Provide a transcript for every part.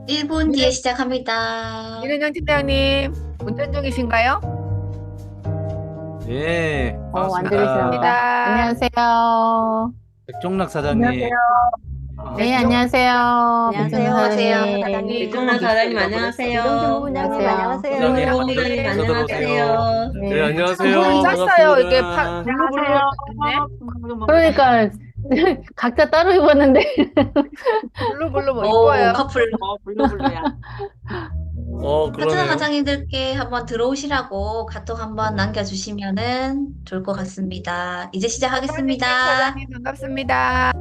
1분 뒤에 시작합니다. 민은영 팀장님, 운전 중이신가요? 예, 안 반갑습니다. 들리시나 보다. 반갑습니다. 안녕하세요. 백종락 안녕하세요. 사장님. 네, 백종, 안녕하세요. 백종원 안녕하세요, 사장님. 백종원 사장님 안녕하세요. 안녕하세요. 이동준 사장님, 본부장님 어서 들어오세요. 안녕하세요. 네, 안녕하세요. 소리 짰어요. 이게 반갑습니다. 블루블루 같네. 그러니까 각자 따로 입었는데. 블루블루 뭐 오, 이뻐요. 커플. 블루블루야. 파트너 그러네요. 과장님들께 한번 들어오시라고 카톡 한번 남겨주시면은 좋을 것 같습니다. 이제 사장님, 시작하겠습니다. 반갑습니다.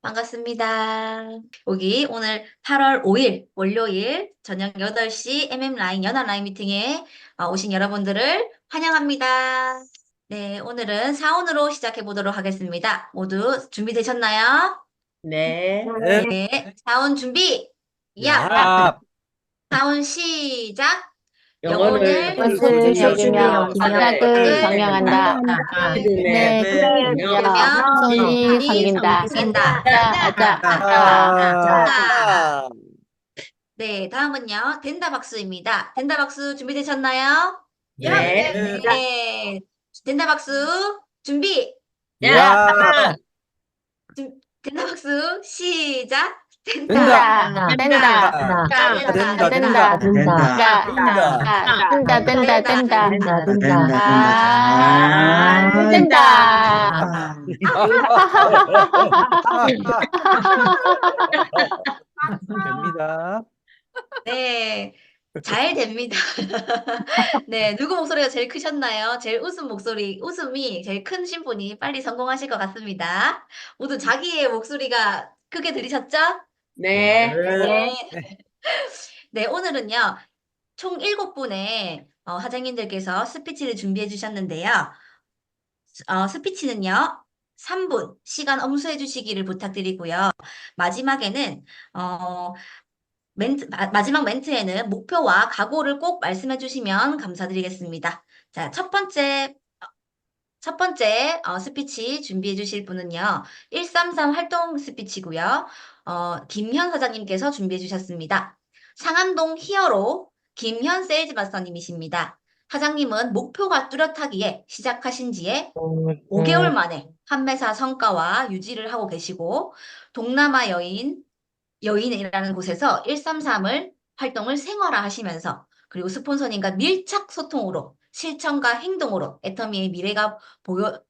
반갑습니다. 여기 오늘 8월 5일 월요일 저녁 8시 MM라인 연합라인 미팅에 오신 여러분들을 환영합니다. 네, 오늘은 사운으로 시작해 보도록 하겠습니다. 모두 준비되셨나요? 네. 네. 네, 사운 준비. 야, 야, 사운 시작. 영혼을 영혼을 것을 여기며 여기며 바닥을 경영한다. 네. 네, 여기며 손이 섬긴다. 섬긴다. 아자, 아자. 아, 네, 다음은요. 된다 박수입니다. 된다 박수 준비되셨나요? 네. 네, 된다 박수 준비. 야, 된다 박수 시작. 된다. 된다. 된다. 된다, 된다. 된다. 됩니다. 네, 잘 됩니다. 네, 누구 목소리가 제일 크셨나요? 제일 웃음이 제일 크신 분이 빨리 성공하실 것 같습니다. 모두 자기의 목소리가 크게 들리셨죠? 네. 네. 네, 오늘은요, 총 7분의 사장님들께서 스피치를 준비해 주셨는데요. 스피치는요, 3분 시간 엄수해 주시기를 부탁드리고요. 마지막에는, 마지막 멘트에는 목표와 각오를 꼭 말씀해 주시면 감사드리겠습니다. 자, 첫 번째 스피치 준비해 주실 분은요. 133 활동 스피치고요. 김현 사장님께서 준비해 주셨습니다. 상암동 히어로 김현 세일즈 마스터님이십니다. 사장님은 목표가 뚜렷하기에 시작하신 지에 5개월 만에 판매사 성과와 유지를 하고 계시고 동남아 여인이라는 곳에서 133을 활동을 생활화하시면서 그리고 스폰서님과 밀착 소통으로 실천과 행동으로 애터미의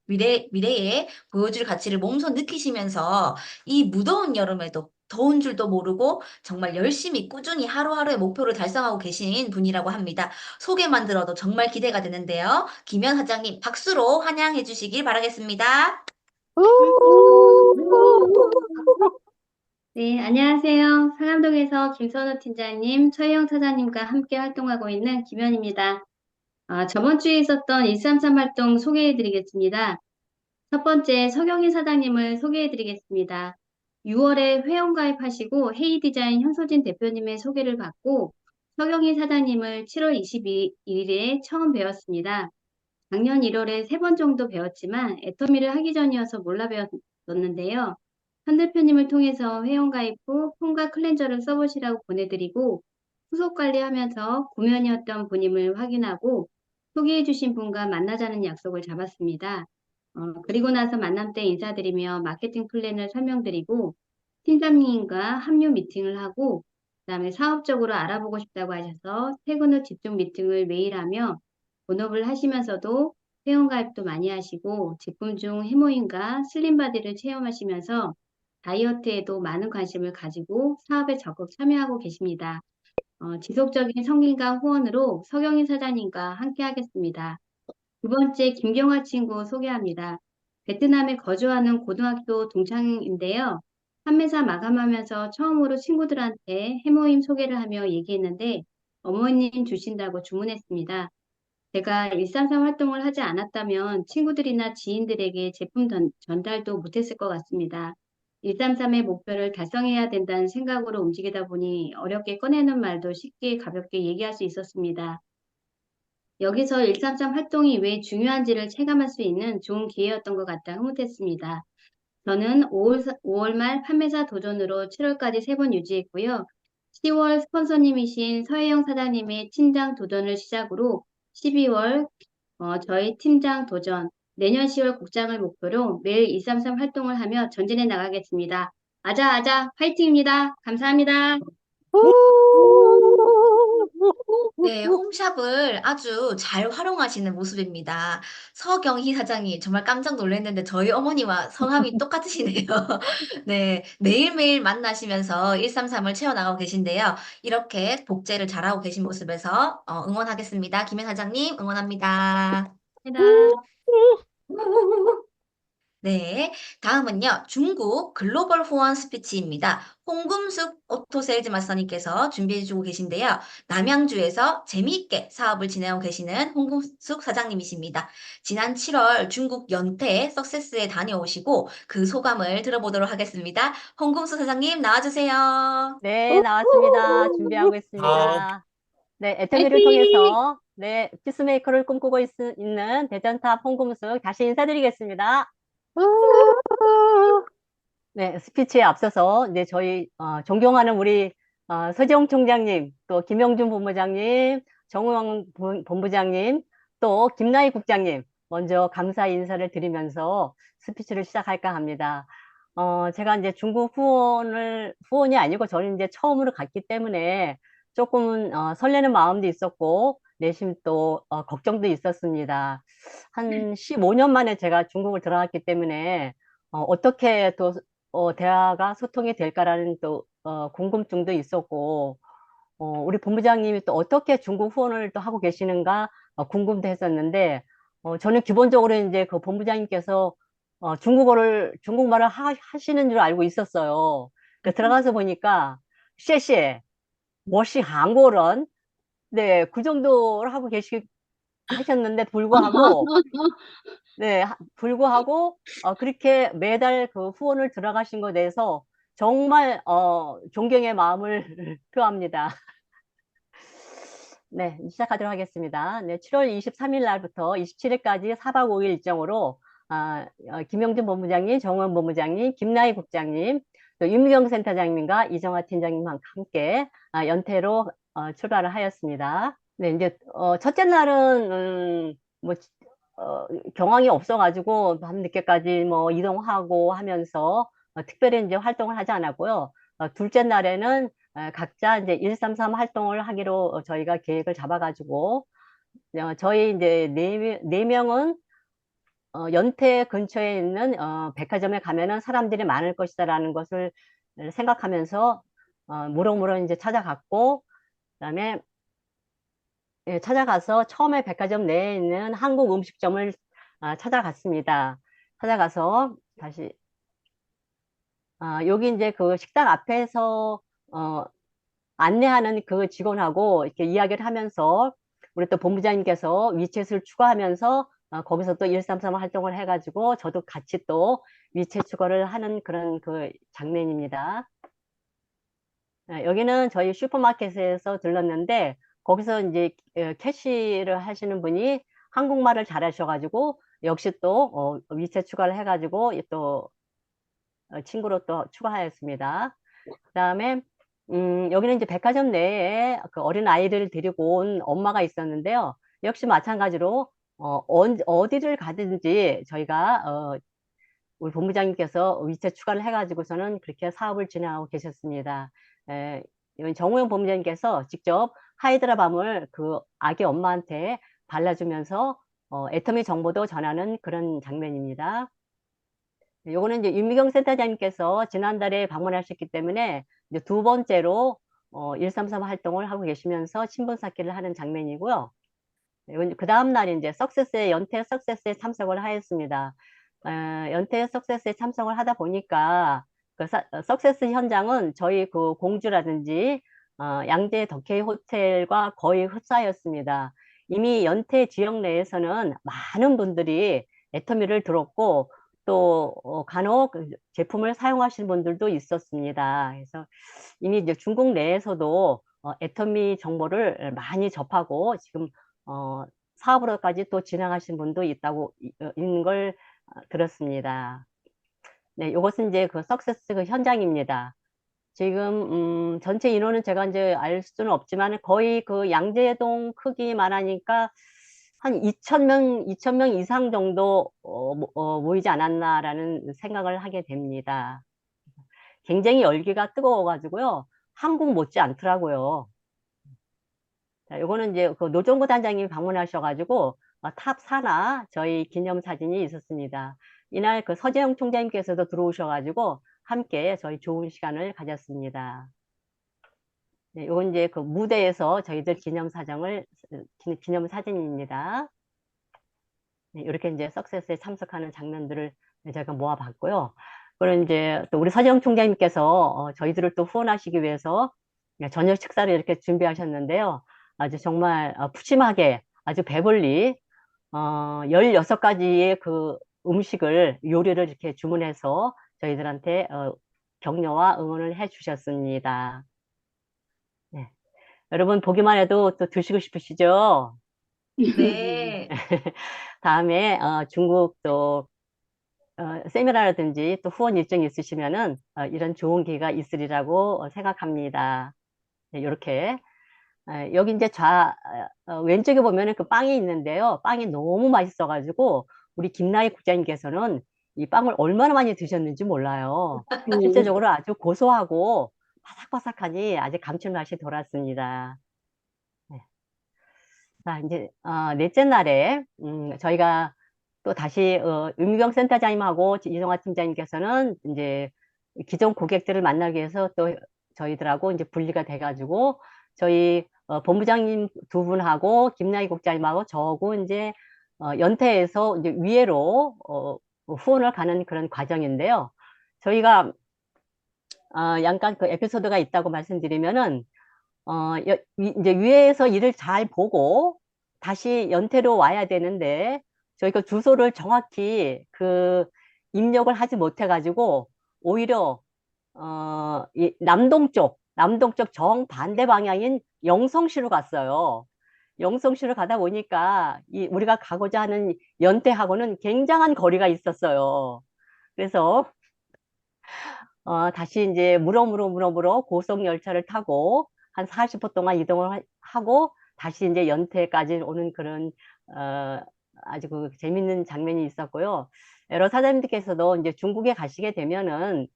미래에 보여줄 가치를 몸소 느끼시면서 이 무더운 여름에도 더운 줄도 모르고 정말 열심히 꾸준히 하루하루의 목표를 달성하고 계신 분이라고 합니다. 소개만 들어도 정말 기대가 되는데요. 김현 사장님 박수로 환영해 주시길 바라겠습니다. 네, 안녕하세요. 상암동에서 김선우 팀장님, 최영 차장님과 함께 활동하고 있는 김현입니다. 저번 주에 있었던 133 활동 소개해드리겠습니다. 첫 번째, 서경희 사장님을 소개해드리겠습니다. 6월에 회원가입하시고 헤이디자인 현소진 대표님의 소개를 받고 서경희 사장님을 7월 22일에 처음 배웠습니다. 작년 1월에 3번 정도 배웠지만 애터미를 하기 전이어서 몰라 배웠었는데요. 현 대표님을 통해서 회원가입 후 폼과 클렌저를 써보시라고 보내드리고 후속 관리하면서 구면이었던 분임을 확인하고 소개해주신 분과 만나자는 약속을 잡았습니다. 그리고 나서 만남 때 인사드리며 마케팅 플랜을 설명드리고 팀장님과 합류 미팅을 하고 그다음에 사업적으로 알아보고 싶다고 하셔서 퇴근 후 집중 미팅을 매일 하며 본업을 하시면서도 회원가입도 많이 하시고 제품 중 해모인과 슬림바디를 체험하시면서 다이어트에도 많은 관심을 가지고 사업에 적극 참여하고 계십니다. 지속적인 성김과 후원으로 서경희 사장님과 함께 하겠습니다. 두 번째, 김경화 친구 소개합니다. 베트남에 거주하는 고등학교 동창인데요. 판매사 마감하면서 처음으로 친구들한테 해모임 소개를 하며 얘기했는데 어머님 주신다고 주문했습니다. 제가 133 활동을 하지 않았다면 친구들이나 지인들에게 제품 전달도 못했을 것 같습니다. 133의 목표를 달성해야 된다는 생각으로 움직이다 보니 어렵게 꺼내는 말도 쉽게 가볍게 얘기할 수 있었습니다. 여기서 133 활동이 왜 중요한지를 체감할 수 있는 좋은 기회였던 것 같아 흐뭇했습니다. 저는 5월 말 판매사 도전으로 7월까지 3번 유지했고요. 10월 스폰서님이신 서혜영 사장님의 팀장 도전을 시작으로 12월 저희 팀장 도전, 내년 10월 국장을 목표로 매일 233 활동을 하며 전진해 나가겠습니다. 아자아자 화이팅입니다. 감사합니다. 네, 홈샵을 아주 잘 활용하시는 모습입니다. 서경희 사장님, 정말 깜짝 놀랐는데 저희 어머니와 성함이 똑같으시네요. 네, 매일매일 만나시면서 133을 채워나가고 계신데요. 이렇게 복제를 잘하고 계신 모습에서 응원하겠습니다. 김현 사장님, 응원합니다. 감사합니다. 네, 다음은요, 중국 글로벌 후원 스피치입니다. 홍금숙 오토세일즈 마스터님께서 준비해주고 계신데요. 남양주에서 재미있게 사업을 진행하고 계시는 홍금숙 사장님이십니다. 지난 7월 중국 연태 석세스에 다녀오시고 그 소감을 들어보도록 하겠습니다. 홍금숙 사장님 나와주세요. 네, 나왔습니다. 준비하고 있습니다. 네, 애터미를 통해서 네, 피스메이커를 꿈꾸고 있는 대전탑 홍금숙 다시 인사드리겠습니다. 네, 스피치에 앞서서 이제 저희 존경하는 우리 서지영 총장님, 또 김영준 본부장님, 정우영 본부장님, 또 김나희 국장님 먼저 감사 인사를 드리면서 스피치를 시작할까 합니다. 제가 이제 중국 후원이 아니고 저는 이제 처음으로 갔기 때문에 조금은 설레는 마음도 있었고 내심 또 걱정도 있었습니다. 한 15년 만에 제가 중국을 들어갔기 때문에 어떻게 또 대화가 소통이 될까라는 또 궁금증도 있었고 우리 본부장님이 또 어떻게 중국 후원을 또 하고 계시는가 궁금도 했었는데 저는 기본적으로 이제 그 본부장님께서 중국말을 하시는 줄 알고 있었어요. 들어가서 보니까 셰셰, 워시 한국어런 네, 그 정도를 하고 하셨는데 불구하고 네, 불구하고 그렇게 매달 그 후원을 들어가신 것에 대해서 정말 존경의 마음을 표합니다. 네, 시작하도록 하겠습니다. 네, 7월 23일 날부터 27일까지 4박 5일 일정으로 김영준 본부장님, 정원 본부장님, 김나희 국장님, 또 윤미경 센터장님과 이정화 팀장님과 함께 연태로 출발을 하였습니다. 네, 이제 첫째 날은 뭐 경황이 없어가지고 밤늦게까지 뭐 이동하고 하면서 특별히 이제 활동을 하지 않았고요. 둘째 날에는 각자 이제 133 활동을 하기로 저희가 계획을 잡아가지고 저희 이제 네 명은 연태 근처에 있는 백화점에 가면은 사람들이 많을 것이다라는 것을 생각하면서 무럭무럭 이제 찾아갔고 그다음에 찾아가서 처음에 백화점 내에 있는 한국 음식점을 찾아갔습니다. 찾아가서 다시 여기 이제 그 식당 앞에서 안내하는 그 직원하고 이렇게 이야기를 하면서 우리 또 본부장님께서 위챗을 추가하면서 거기서 또 133 활동을 해가지고 저도 같이 또 위챗 추가를 하는 그런 그 장면입니다. 여기는 저희 슈퍼마켓에서 들렀는데 거기서 이제 캐시를 하시는 분이 한국말을 잘하셔가지고 역시 또 위챗 추가를 해가지고 또 친구로 또 추가하였습니다. 그다음에 여기는 이제 백화점 내에 그 어린 아이를 데리고 온 엄마가 있었는데요. 역시 마찬가지로 어디를 가든지 저희가 우리 본부장님께서 위챗 추가를 해가지고서는 그렇게 사업을 진행하고 계셨습니다. 정우영 본부장님께서 직접 하이드라밤을 그 아기 엄마한테 발라주면서 애터미 정보도 전하는 그런 장면입니다. 요거는 이제 윤미경 센터장님께서 지난달에 방문하셨기 때문에 이제 두 번째로 133 활동을 하고 계시면서 신분 쌓기를 하는 장면이고요. 그 다음 날 이제 연태 석세스에 참석을 하였습니다. 연태 석세스에 참석을 하다 보니까 그 석세스 현장은 저희 그 공주라든지 양재 덕케이 호텔과 거의 흡사하였습니다. 이미 연태 지역 내에서는 많은 분들이 애터미를 들었고 또 간혹 제품을 사용하시는 분들도 있었습니다. 그래서 이미 이제 중국 내에서도 애터미 정보를 많이 접하고 지금 사업으로까지 또 진행하신 분도 있는 걸 들었습니다. 네, 이것은 이제 그 석세스 그 현장입니다. 지금 전체 인원은 제가 이제 알 수는 없지만 거의 그 양재동 크기만 하니까 한 2,000명 이상 정도 모이지 않았나라는 생각을 하게 됩니다. 굉장히 열기가 뜨거워가지고요. 한국 못지 않더라고요. 자, 요거는 이제 그 노종구 단장님이 방문하셔가지고 탑 사나 저희 기념사진이 있었습니다. 이날 그 서재영 총장님께서도 들어오셔가지고 함께 저희 좋은 시간을 가졌습니다. 네, 요건 이제 그 무대에서 저희들 기념사진입니다. 네, 이렇게 이제 석세스에 참석하는 장면들을 제가 모아봤고요. 그리고 이제 또 우리 서재영 총장님께서 저희들을 또 후원하시기 위해서 저녁 식사를 이렇게 준비하셨는데요. 아주 정말 푸짐하게 아주 배불리 16가지의 그 음식을 요리를 이렇게 주문해서 저희들한테 격려와 응원을 해 주셨습니다. 네. 여러분 보기만 해도 또 드시고 싶으시죠? 네. 다음에 중국 또 세미나라든지 또 후원 일정이 있으시면은 이런 좋은 기회가 있으리라고 생각합니다. 네, 이렇게 여기 이제 왼쪽에 보면은 그 빵이 있는데요. 빵이 너무 맛있어가지고 우리 김나희 국장님께서는 이 빵을 얼마나 많이 드셨는지 몰라요. 실제적으로 아주 고소하고 바삭바삭하니 아주 감칠맛이 돌았습니다. 네. 자, 이제 넷째 날에 저희가 또 다시 윤미경 센터장님하고 이정화 팀장님께서는 이제 기존 고객들을 만나기 위해서 또 저희들하고 이제 분리가 돼가지고 저희 본부장님 두 분하고 김나희 국장님하고 저하고 이제 연태에서 이제 위에로 후원을 가는 그런 과정인데요. 저희가 약간 그 에피소드가 있다고 말씀드리면은 이제 위에서 일을 잘 보고 다시 연태로 와야 되는데 저희가 주소를 정확히 그 입력을 하지 못해가지고 오히려 이 남동쪽 정반대 방향인 영성시로 갔어요. 영성시로 가다 보니까 우리가 가고자 하는 연태하고는 굉장한 거리가 있었어요. 그래서 다시 이제 물어 고속 열차를 타고 한 40분 동안 이동을 하고 다시 이제 연태까지 오는 그런 아주 그 재밌는 장면이 있었고요. 여러 사장님들께서도 이제 중국에 가시게 되면은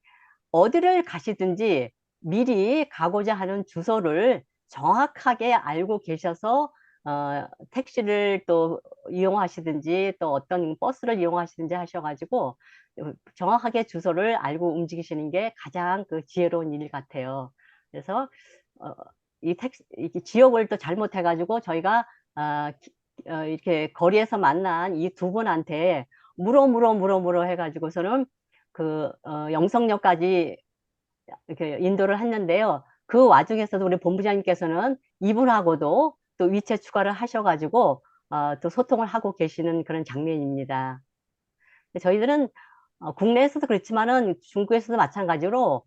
어디를 가시든지 미리 가고자 하는 주소를 정확하게 알고 계셔서 택시를 또 이용하시든지 또 어떤 버스를 이용하시든지 하셔가지고 정확하게 주소를 알고 움직이시는 게 가장 그 지혜로운 일 같아요. 그래서 이 지역을 또 잘못해가지고 저희가 이렇게 거리에서 만난 이 두 분한테 물어 해가지고서는 그 영성역까지 이렇게 인도를 했는데요. 그 와중에서도 우리 본부장님께서는 이분하고도 또 위치 추가를 하셔가지고 또 소통을 하고 계시는 그런 장면입니다. 저희들은 국내에서도 그렇지만은 중국에서도 마찬가지로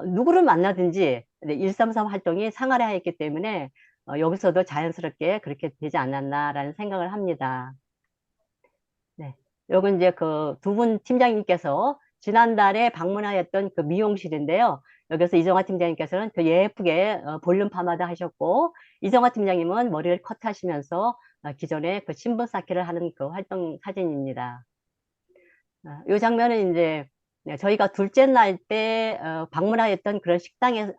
누구를 만나든지 133 활동이 상활했기 때문에 여기서도 자연스럽게 그렇게 되지 않았나라는 생각을 합니다. 네, 요건 이제 그 두 분 팀장님께서 지난달에 방문하였던 그 미용실인데요. 여기서 이정화 팀장님께서는 그 예쁘게 볼륨 파마도 하셨고 이정화 팀장님은 머리를 컷하시면서 기존에 그 신분 쌓기를 하는 그 활동 사진입니다. 이 장면은 이제 저희가 둘째 날 때 방문하였던 그런 식당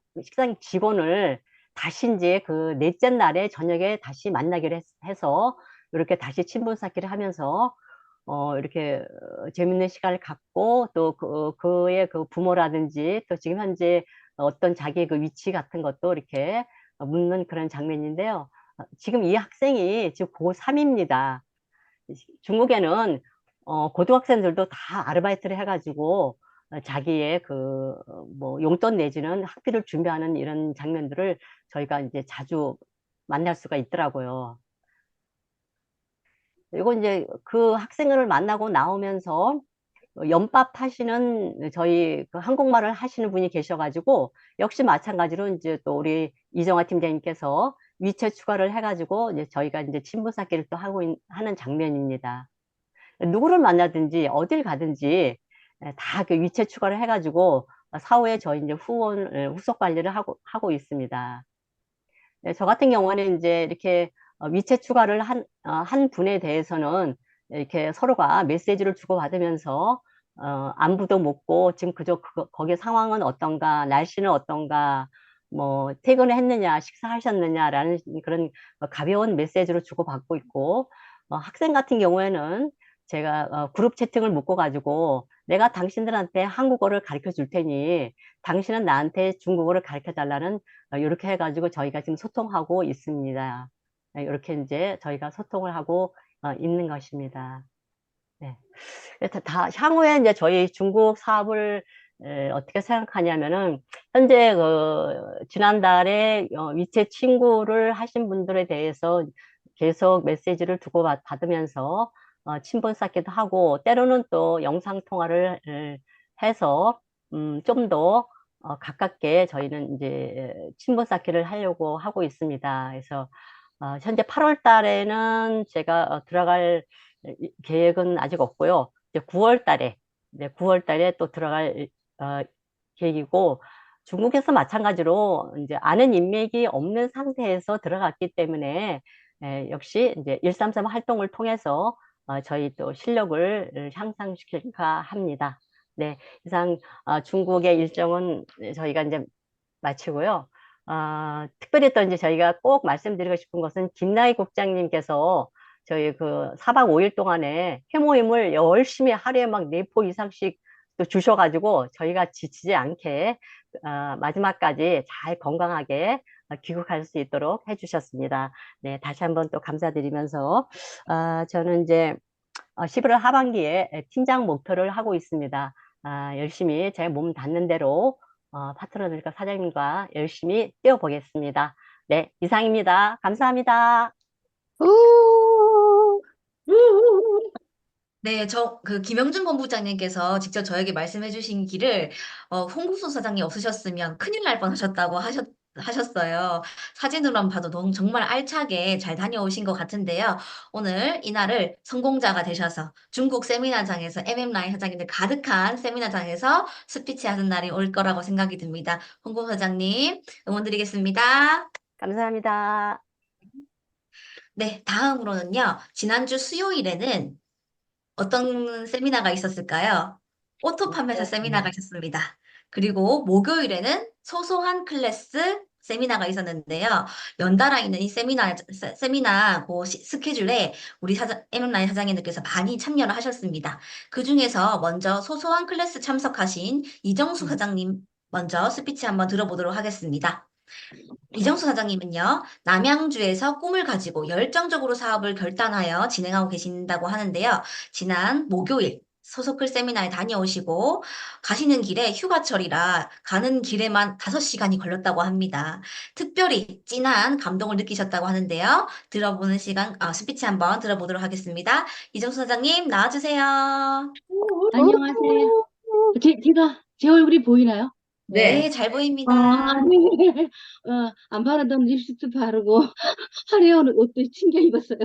직원을 다시 이제 그 넷째 날에 저녁에 다시 만나기로 해서 이렇게 다시 친분 쌓기를 하면서 이렇게 재밌는 시간을 갖고 또 그의 그 부모라든지 또 지금 현재 어떤 자기의 그 위치 같은 것도 이렇게 묻는 그런 장면인데요. 지금 이 학생이 지금 고3입니다. 중국에는 고등학생들도 다 아르바이트를 해가지고 자기의 그 뭐 용돈 내지는 학비를 준비하는 이런 장면들을 저희가 이제 자주 만날 수가 있더라고요. 그리고 이제 그 학생을 만나고 나오면서 연밥 하시는 저희 그 한국말을 하시는 분이 계셔가지고 역시 마찬가지로 이제 또 우리 이정화 팀장님께서 위챗 추가를 해가지고 이제 저희가 이제 친분 쌓기를 또 하는 장면입니다. 누구를 만나든지 어딜 가든지 다 그 위챗 추가를 해가지고 사후에 저희 이제 후속 관리를 하고 있습니다. 네, 저 같은 경우는 이제 이렇게 위챗 추가를 한 분에 대해서는 이렇게 서로가 메시지를 주고받으면서 안부도 묻고 지금 거기 상황은 어떤가, 날씨는 어떤가, 뭐 퇴근을 했느냐, 식사하셨느냐라는 그런 가벼운 메시지를 주고받고 있고, 학생 같은 경우에는 제가 그룹 채팅을 묶어가지고 내가 당신들한테 한국어를 가르쳐 줄 테니 당신은 나한테 중국어를 가르쳐 달라는 이렇게 해가지고 저희가 지금 소통하고 있습니다. 이렇게 이제 저희가 소통을 하고 있는 것입니다. 네. 향후에 이제 저희 중국 사업을 어떻게 생각하냐면은, 현재 지난달에 위챗 친구를 하신 분들에 대해서 계속 메시지를 주고받으면서 친분 쌓기도 하고, 때로는 또 영상 통화를 해서 좀 더 가깝게 저희는 이제 친분 쌓기를 하려고 하고 있습니다. 그래서 현재 8월 달에는 제가 들어갈 계획은 아직 없고요. 이제 9월 달에 또 들어갈 계획이고, 중국에서 마찬가지로 이제 아는 인맥이 없는 상태에서 들어갔기 때문에 역시 이제 133 활동을 통해서 저희 또 실력을 향상시킬까 합니다. 네, 이상 중국의 일정은 저희가 이제 마치고요. 특별히 또 이제 저희가 꼭 말씀드리고 싶은 것은 김나희 국장님께서 저희 그 4박 5일 동안에 회모임을 열심히 하루에 막 4포 이상씩 또 주셔가지고 저희가 지치지 않게 마지막까지 잘 건강하게 귀국할 수 있도록 해주셨습니다. 네, 다시 한번 또 감사드리면서 저는 이제 11월 하반기에 팀장 목표를 하고 있습니다. 열심히 제 몸 닿는 대로 파트너들과 사장님과 열심히 뛰어보겠습니다. 네, 이상입니다. 감사합니다. 네, 김영준 본부장님께서 직접 저에게 말씀해 주신 길을, 홍국순 사장님 없으셨으면 큰일 날 뻔 하셨어요. 사진으로만 봐도 정말 알차게 잘 다녀오신 것 같은데요. 오늘 이날을 성공자가 되셔서 중국 세미나장에서 MM9 사장님들 가득한 세미나장에서 스피치 하는 날이 올 거라고 생각이 듭니다. 홍국 사장님, 응원드리겠습니다. 감사합니다. 네, 다음으로는요. 지난주 수요일에는 어떤 세미나가 있었을까요? 오토 판매사 세미나가 있었습니다. 그리고 목요일에는 소소한 클래스 세미나가 있었는데요. 연달아 있는 이 세미나 스케줄에 우리 M9 사장님들께서 많이 참여를 하셨습니다. 그 중에서 먼저 소소한 클래스 참석하신 이정수 사장님 먼저 스피치 한번 들어보도록 하겠습니다. 이정수 사장님은요, 남양주에서 꿈을 가지고 열정적으로 사업을 결단하여 진행하고 계신다고 하는데요. 지난 목요일 소속클 세미나에 다녀오시고 가시는 길에 휴가철이라 가는 길에만 5시간이 걸렸다고 합니다. 특별히 진한 감동을 느끼셨다고 하는데요. 들어보는 스피치 한번 들어보도록 하겠습니다. 이정수 사장님 나와주세요. 안녕하세요. 제 얼굴이 보이나요? 네, 잘 보입니다. 네. 안 바르던 립스틱 바르고 화려한 옷도 챙겨 입었어요.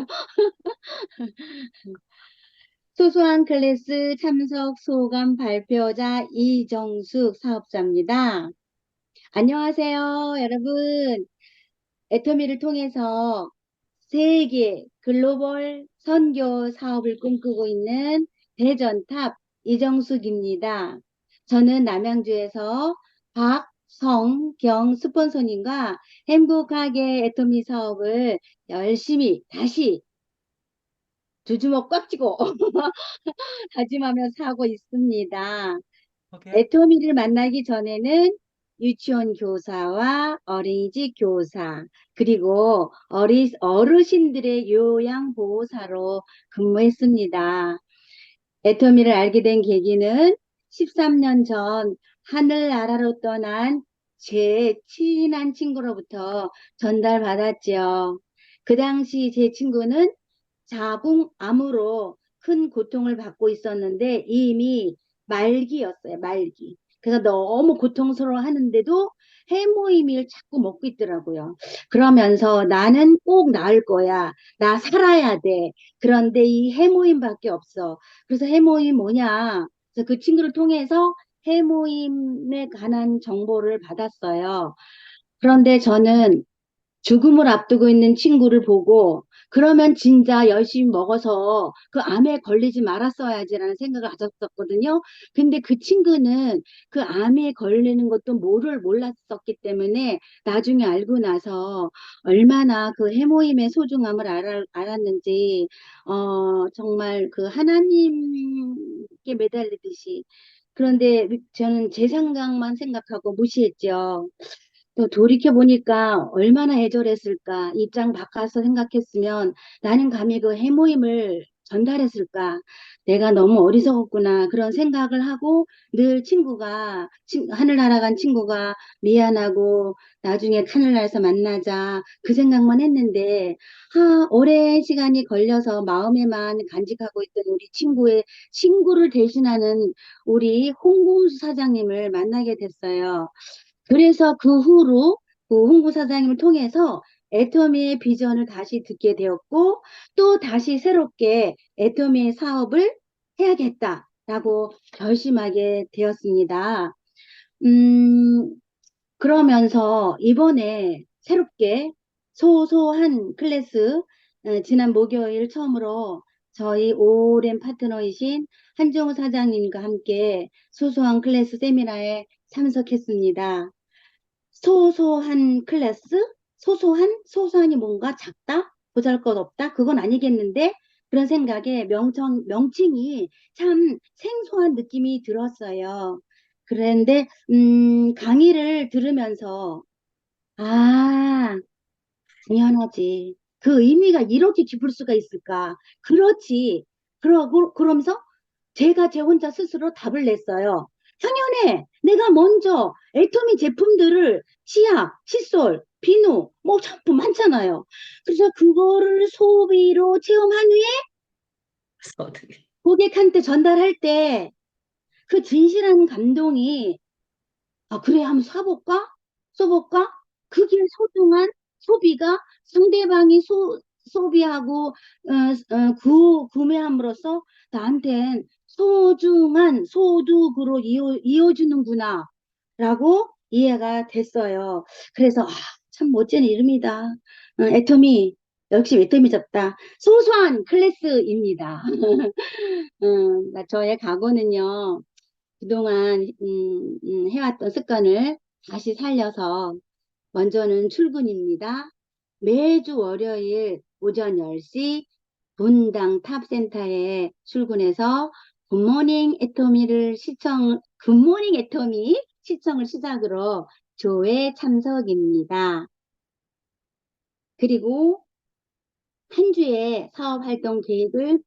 소소한 클래스 참석 소감 발표자 이정숙 사업자입니다. 안녕하세요, 여러분. 애터미를 통해서 세계 글로벌 선교 사업을 꿈꾸고 있는 대전탑 이정숙입니다. 저는 남양주에서 박성경 스폰서님과 행복하게 애터미 사업을 열심히 다시 두 주먹 꽉 쥐고 다짐하며 사고 있습니다. 애터미를 만나기 전에는 유치원 교사와 어린이집 교사, 그리고 어르신들의 요양보호사로 근무했습니다. 애터미를 알게 된 계기는 13년 전 하늘나라로 떠난 제 친한 친구로부터 전달받았지요. 그 당시 제 친구는 자궁암으로 큰 고통을 받고 있었는데 이미 말기였어요, 말기. 그래서 너무 고통스러워 하는데도 해모임을 자꾸 먹고 있더라고요. 그러면서 나는 꼭 나을 거야. 나 살아야 돼. 그런데 이 해모임밖에 없어. 그래서 해모임 뭐냐? 그래서 그 친구를 통해서 해모임에 관한 정보를 받았어요. 그런데 저는 죽음을 앞두고 있는 친구를 보고 그러면 진짜 열심히 먹어서 그 암에 걸리지 말았어야지라는 생각을 가졌었거든요. 근데 그 친구는 그 암에 걸리는 것도 몰랐었기 때문에 나중에 알고 나서 얼마나 그 해모임의 소중함을 알았는지 정말 그 하나님께 매달리듯이 그런데 저는 제 생각만 생각하고 무시했죠. 또 돌이켜보니까 얼마나 애절했을까. 입장 바꿔서 생각했으면 나는 감히 그 해모임을 전달했을까. 내가 너무 어리석었구나. 그런 생각을 하고 늘 하늘 날아간 친구가 미안하고 나중에 하늘나라에서 만나자. 그 생각만 했는데, 오랜 시간이 걸려서 마음에만 간직하고 있던 우리 친구를 대신하는 우리 홍구수 사장님을 만나게 됐어요. 그래서 그 후로 그 홍보 사장님을 통해서 애터미의 비전을 다시 듣게 되었고 또 다시 새롭게 애터미의 사업을 해야겠다라고 결심하게 되었습니다. 그러면서 이번에 새롭게 소소한 클래스 지난 목요일 처음으로 저희 오랜 파트너이신 한정우 사장님과 함께 소소한 클래스 세미나에 참석했습니다. 소소한 클래스? 소소한이 뭔가 작다? 보잘것없다? 그건 아니겠는데? 그런 생각에 명칭이 참 생소한 느낌이 들었어요. 그런데, 강의를 들으면서, 아, 당연하지. 그 의미가 이렇게 깊을 수가 있을까? 그렇지. 그러면서 제가 제 혼자 스스로 답을 냈어요. 당연해. 내가 먼저 애터미 제품들을 치약, 칫솔, 비누, 뭐 샴푸 많잖아요. 그래서 그거를 소비로 체험한 후에 그래서 어떻게. 고객한테 전달할 때 그 진실한 감동이 그래 한번 써볼까? 그게 소중한 소비가 상대방이 소비하고 구매함으로써 나한텐 소중한 소득으로 이어지는구나 라고 이해가 됐어요. 그래서 참 멋진 이름이다. 애터미 역시 애터미 잡다. 소소한 클래스입니다. 저의 각오는요. 그동안 해왔던 습관을 다시 살려서 먼저는 출근입니다. 매주 월요일 오전 10시 분당 탑센터에 출근해서 굿모닝 애터미 시청을 시작으로 조회 참석입니다. 그리고 한 주의 사업 활동 계획을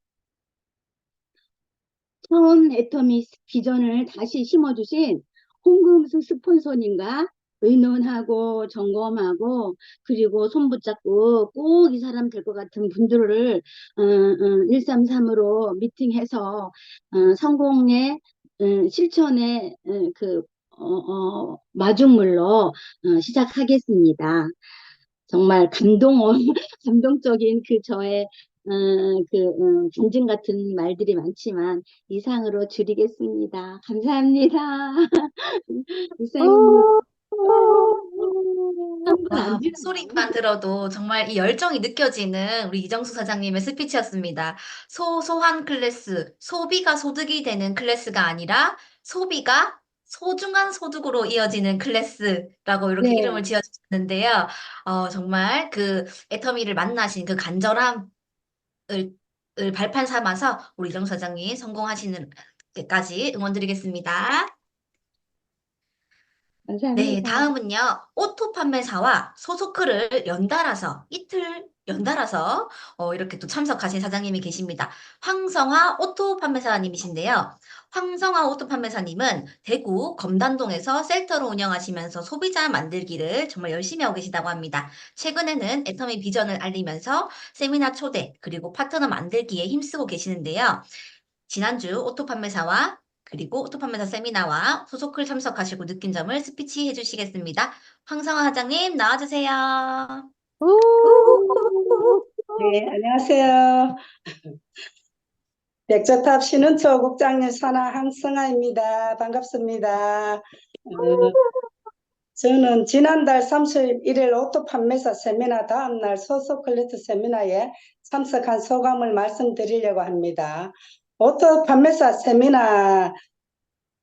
처음 애터미 비전을 다시 심어주신 홍금수 스폰서님과 의논하고 점검하고 그리고 손 붙잡고 꼭 이 사람 될 것 같은 분들을 133으로 미팅해서 성공의 실천의 마중물로 시작하겠습니다. 정말 감동적인 저의 간증 같은 말들이 많지만 이상으로 줄이겠습니다. 감사합니다. 이상입니다. 목소리만 들어도 정말 이 열정이 느껴지는 우리 이정수 사장님의 스피치였습니다. 소소한 클래스, 소비가 소득이 되는 클래스가 아니라 소비가 소중한 소득으로 이어지는 클래스라고 이렇게 네. 이름을 지어주셨는데요. 정말 그 애터미를 만나신 그 간절함을 발판 삼아서 우리 이정수 사장님 성공하시는 데까지 응원드리겠습니다. 감사합니다. 네, 다음은요. 오토 판매사와 소소크를 이틀 연달아서 이렇게 또 참석하신 사장님이 계십니다. 황성화 오토 판매사님이신데요. 황성화 오토 판매사님은 대구 검단동에서 셀터로 운영하시면서 소비자 만들기를 정말 열심히 하고 계시다고 합니다. 최근에는 애터미 비전을 알리면서 세미나 초대 그리고 파트너 만들기에 힘쓰고 계시는데요. 지난주 오토 판매사와 그리고 오토 판매사 세미나와 소속클 참석하시고 느낀 점을 스피치 해주시겠습니다. 황성화 사장님 나와주세요. 네, 안녕하세요. 백조탑 신은초 국장님 산하 항승아입니다. 반갑습니다. 저는 지난달 31일 오토 판매사 세미나 다음날 소소클레트 세미나에 참석한 소감을 말씀드리려고 합니다. 오토 판매사 세미나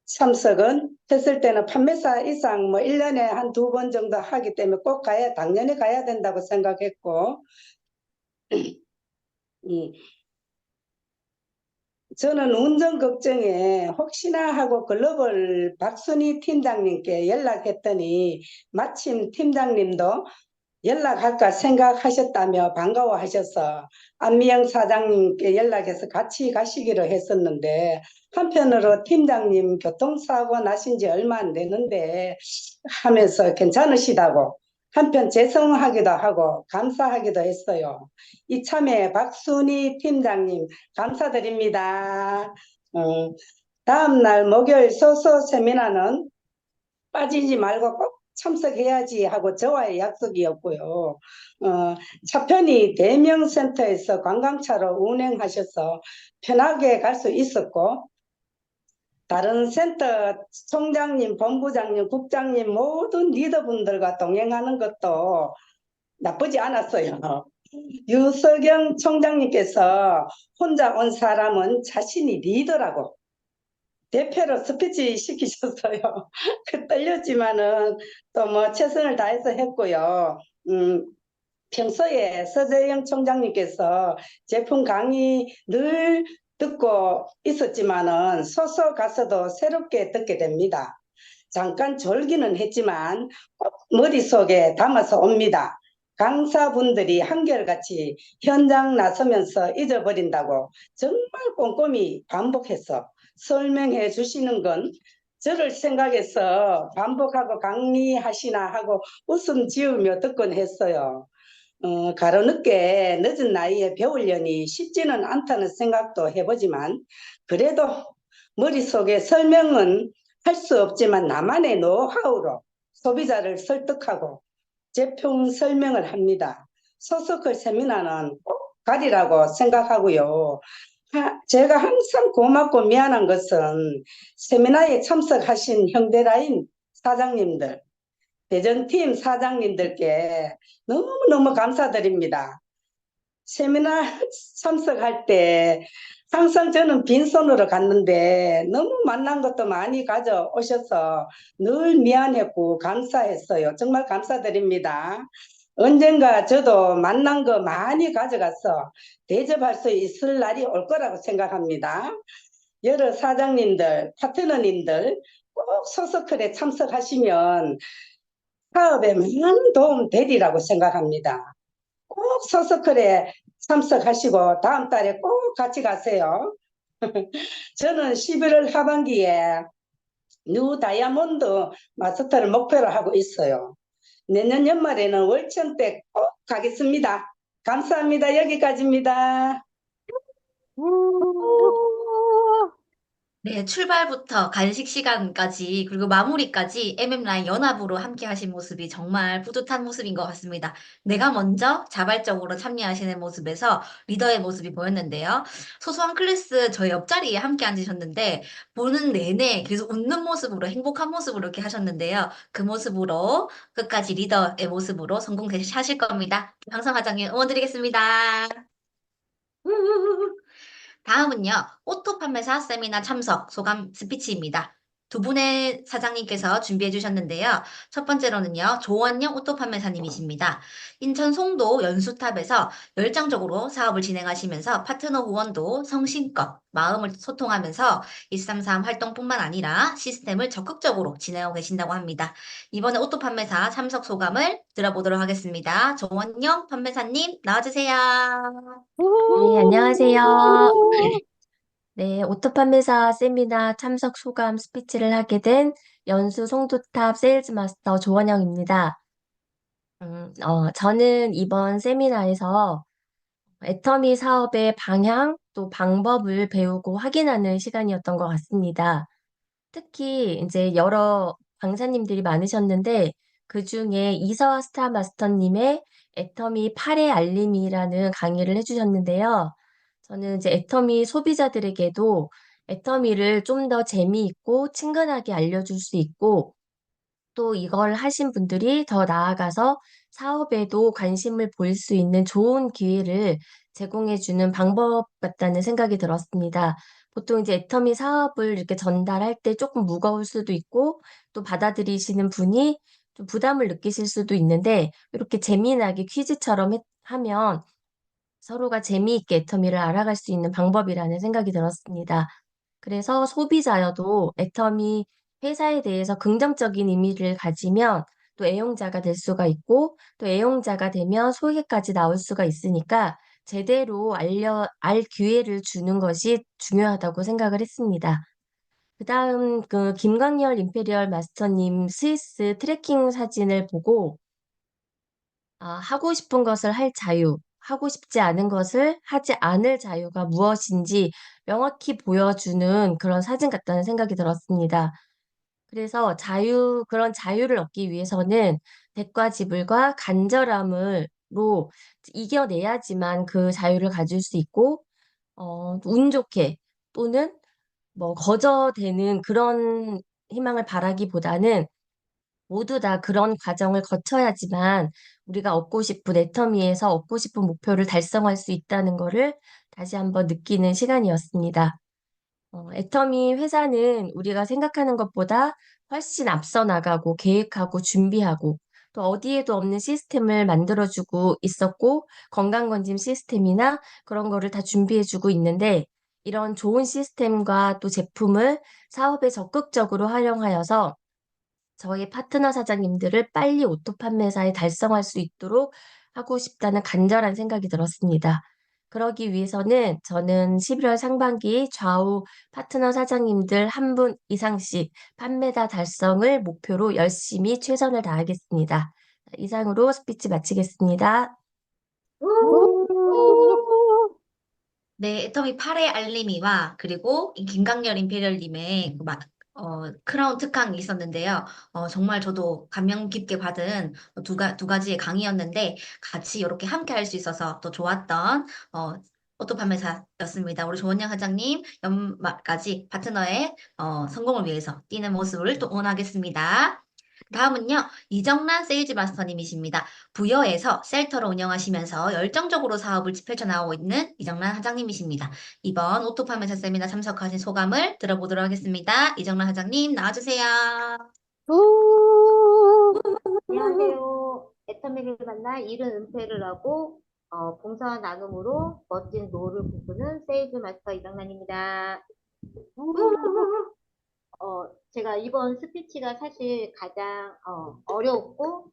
참석은 했을 때는 판매사 이상 1년에 한 2번 정도 하기 때문에 꼭 당연히 가야 된다고 생각했고, 저는 운전 걱정에 혹시나 하고 글로벌 박순희 팀장님께 연락했더니 마침 팀장님도 연락할까 생각하셨다며 반가워하셔서 안미영 사장님께 연락해서 같이 가시기로 했었는데, 한편으로 팀장님 교통사고 나신 지 얼마 안 되는데 하면서 괜찮으시다고 한편 죄송하기도 하고 감사하기도 했어요. 이참에 박순희 팀장님 감사드립니다. 다음날 목요일 소소 세미나는 빠지지 말고 꼭 참석해야지 하고 저와의 약속이었고요. 차편이 대명센터에서 관광차로 운행하셔서 편하게 갈 수 있었고, 다른 센터 총장님, 본부장님, 국장님 모든 리더분들과 동행하는 것도 나쁘지 않았어요. 유석영 총장님께서 혼자 온 사람은 자신이 리더라고 대표로 스피치 시키셨어요. 떨렸지만은 또 최선을 다해서 했고요. 평소에 서재영 총장님께서 제품 강의 늘 듣고 있었지만은 소소 가서도 새롭게 듣게 됩니다. 잠깐 졸기는 했지만 꼭 머릿속에 담아서 옵니다. 강사분들이 한결같이 현장 나서면서 잊어버린다고 정말 꼼꼼히 반복해서 설명해 주시는 건 저를 생각해서 반복하고 강의하시나 하고 웃음 지으며 듣곤 했어요. 가로늦게 늦은 나이에 배우려니 쉽지는 않다는 생각도 해보지만, 그래도 머릿속에 설명은 할 수 없지만 나만의 노하우로 소비자를 설득하고 제품 설명을 합니다. 소서클 세미나는 꼭 가리라고 생각하고요. 제가 항상 고맙고 미안한 것은 세미나에 참석하신 형제라인 사장님들, 대전팀 사장님들께 너무너무 감사드립니다. 세미나 참석할 때 항상 저는 빈손으로 갔는데 너무 만난 것도 많이 가져오셔서 늘 미안했고 감사했어요. 정말 감사드립니다. 언젠가 저도 만난 거 많이 가져가서 대접할 수 있을 날이 올 거라고 생각합니다. 여러 사장님들, 파트너님들 꼭 소서클에 참석하시면 사업에 많은 도움 되리라고 생각합니다. 꼭 소서클에 참석하시고 다음 달에 꼭 같이 가세요. 저는 11월 하반기에 뉴 다이아몬드 마스터를 목표로 하고 있어요. 내년 연말에는 월천댁 꼭 가겠습니다. 감사합니다. 여기까지입니다. 네, 출발부터 간식 시간까지 그리고 마무리까지 MM라인 연합으로 함께 하신 모습이 정말 뿌듯한 모습인 것 같습니다. 내가 먼저 자발적으로 참여하시는 모습에서 리더의 모습이 보였는데요. 소소한 클래스 저희 옆자리에 함께 앉으셨는데 보는 내내 계속 웃는 모습으로 행복한 모습으로 이렇게 하셨는데요. 그 모습으로 끝까지 리더의 모습으로 성공하실 겁니다. 황성 과장님 응원드리겠습니다. 다음은요, 오토 판매사 세미나 참석 소감 스피치입니다. 두 분의 사장님께서 준비해 주셨는데요. 첫 번째로는요, 조원영 오토 판매사님이십니다. 인천 송도 연수탑에서 열정적으로 사업을 진행하시면서 파트너 후원도 성심껏 마음을 소통하면서 133 활동뿐만 아니라 시스템을 적극적으로 진행하고 계신다고 합니다. 이번에 오토 판매사 참석 소감을 들어보도록 하겠습니다. 조원영 판매사님 나와주세요. 네, 안녕하세요. 네, 오토 판매사 세미나 참석 소감 스피치를 하게 된 연수 송도탑 세일즈 마스터 조원영입니다. 저는 이번 세미나에서 애터미 사업의 방향 또 방법을 배우고 확인하는 시간이었던 것 같습니다. 특히 이제 여러 강사님들이 많으셨는데 그 중에 이서아 스타 마스터님의 애터미 8의 알림이라는 강의를 해주셨는데요. 저는 이제 애터미 소비자들에게도 애터미를 좀 더 재미있고 친근하게 알려줄 수 있고 또 이걸 하신 분들이 더 나아가서 사업에도 관심을 보일 수 있는 좋은 기회를 제공해 주는 방법 같다는 생각이 들었습니다. 보통 이제 애터미 사업을 이렇게 전달할 때 조금 무거울 수도 있고 또 받아들이시는 분이 좀 부담을 느끼실 수도 있는데 이렇게 재미나게 퀴즈처럼 하면 서로가 재미있게 애터미를 알아갈 수 있는 방법이라는 생각이 들었습니다. 그래서 소비자여도 애터미 회사에 대해서 긍정적인 이미지를 가지면 또 애용자가 될 수가 있고 또 애용자가 되면 소개까지 나올 수가 있으니까 제대로 알 기회를 주는 것이 중요하다고 생각을 했습니다. 그다음 그 김광열 임페리얼 마스터님 스위스 트레킹 사진을 보고 하고 싶은 것을 할 자유, 하고 싶지 않은 것을 하지 않을 자유가 무엇인지 명확히 보여주는 그런 사진 같다는 생각이 들었습니다. 그래서 그런 자유를 얻기 위해서는 대가 지불과 간절함으로 이겨내야지만 그 자유를 가질 수 있고, 운 좋게 또는 뭐 거저되는 그런 희망을 바라기보다는 모두 다 그런 과정을 거쳐야지만 우리가 얻고 싶은 애터미에서 얻고 싶은 목표를 달성할 수 있다는 거를 다시 한번 느끼는 시간이었습니다. 애터미 회사는 우리가 생각하는 것보다 훨씬 앞서 나가고 계획하고 준비하고 또 어디에도 없는 시스템을 만들어주고 있었고 건강검진 시스템이나 그런 거를 다 준비해주고 있는데 이런 좋은 시스템과 또 제품을 사업에 적극적으로 활용하여서 저희 파트너 사장님들을 빨리 오토 판매사에 달성할 수 있도록 하고 싶다는 간절한 생각이 들었습니다. 그러기 위해서는 저는 11월 상반기 좌우 파트너 사장님들 한 분 이상씩 판매다 달성을 목표로 열심히 최선을 다하겠습니다. 이상으로 스피치 마치겠습니다. 네, 애터미 8회 알림이와 그리고 이 김강렬 임페리얼님의 크라운 특강이 있었는데요. 정말 저도 감명 깊게 받은 두 가지의 강의였는데 같이 이렇게 함께 할 수 있어서 또 좋았던 오토 판매사였습니다. 우리 조원영 사장님 연말까지 파트너의 성공을 위해서 뛰는 모습을 또 응원하겠습니다. 다음은요, 이정란 세일즈 마스터님이십니다. 부여에서 셀터를 운영하시면서 열정적으로 사업을 펼쳐나가고 있는 이정란 사장님이십니다. 이번 오토 판매사 세미나 참석하신 소감을 들어보도록 하겠습니다. 이정란 사장님 나와주세요. 안녕하세요. 애터미를 만나 이른 은퇴를 하고 봉사와 나눔으로 멋진 노를 부수는 세일즈 마스터 이정란입니다. 제가 이번 스피치가 사실 가장 어려웠고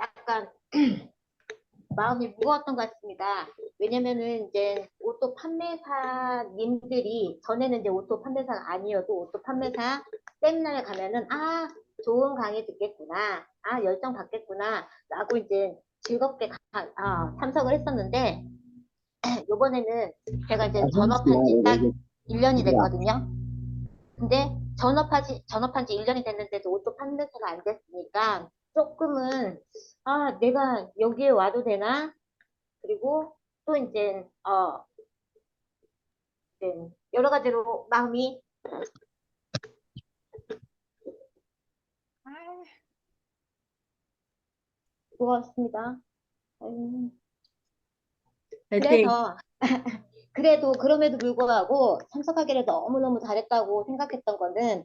약간 마음이 무거웠던 것 같습니다. 왜냐면은 이제 오토 판매사님들이 전에는 이제 오토 판매사가 아니어도 오토 판매사 세미나에 가면은 좋은 강의 듣겠구나, 열정 받겠구나 라고 이제 즐겁게 참석을 했었는데 이번에는 제가 이제 전업한 지 딱 1년이 됐거든요. 근데 전업한 지 1년이 됐는데도 오토 판매사가 안 됐으니까 조금은 내가 여기에 와도 되나? 그리고 또 이제 여러 가지로 마음이 무거웠습니다. 그래서 그럼에도 불구하고 참석하기를 너무너무 잘했다고 생각했던 거는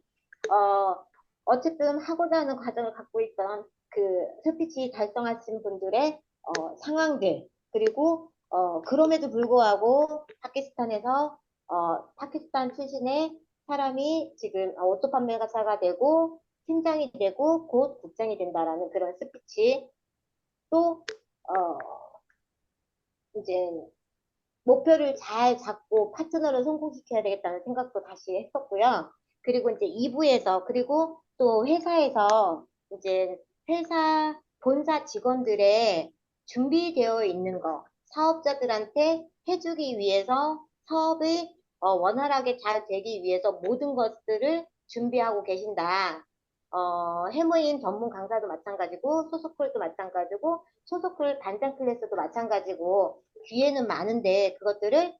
어쨌든 하고자 하는 과정을 갖고 있던 그 스피치 달성하신 분들의 상황들 그리고 그럼에도 불구하고 파키스탄 출신의 사람이 지금 오토 판매사가 되고 팀장이 되고 곧 국장이 된다라는 그런 스피치 또 이제 목표를 잘 잡고 파트너를 성공시켜야 되겠다는 생각도 다시 했었고요. 그리고 이제 2부에서 그리고 또 회사에서 이제 회사 본사 직원들의 준비되어 있는 거 사업자들한테 해주기 위해서 사업이 원활하게 잘 되기 위해서 모든 것들을 준비하고 계신다. 해무인 전문 강사도 마찬가지고 소속쿨도 마찬가지고 소속쿨 반장 클래스도 마찬가지고 기회는 많은데 그것들을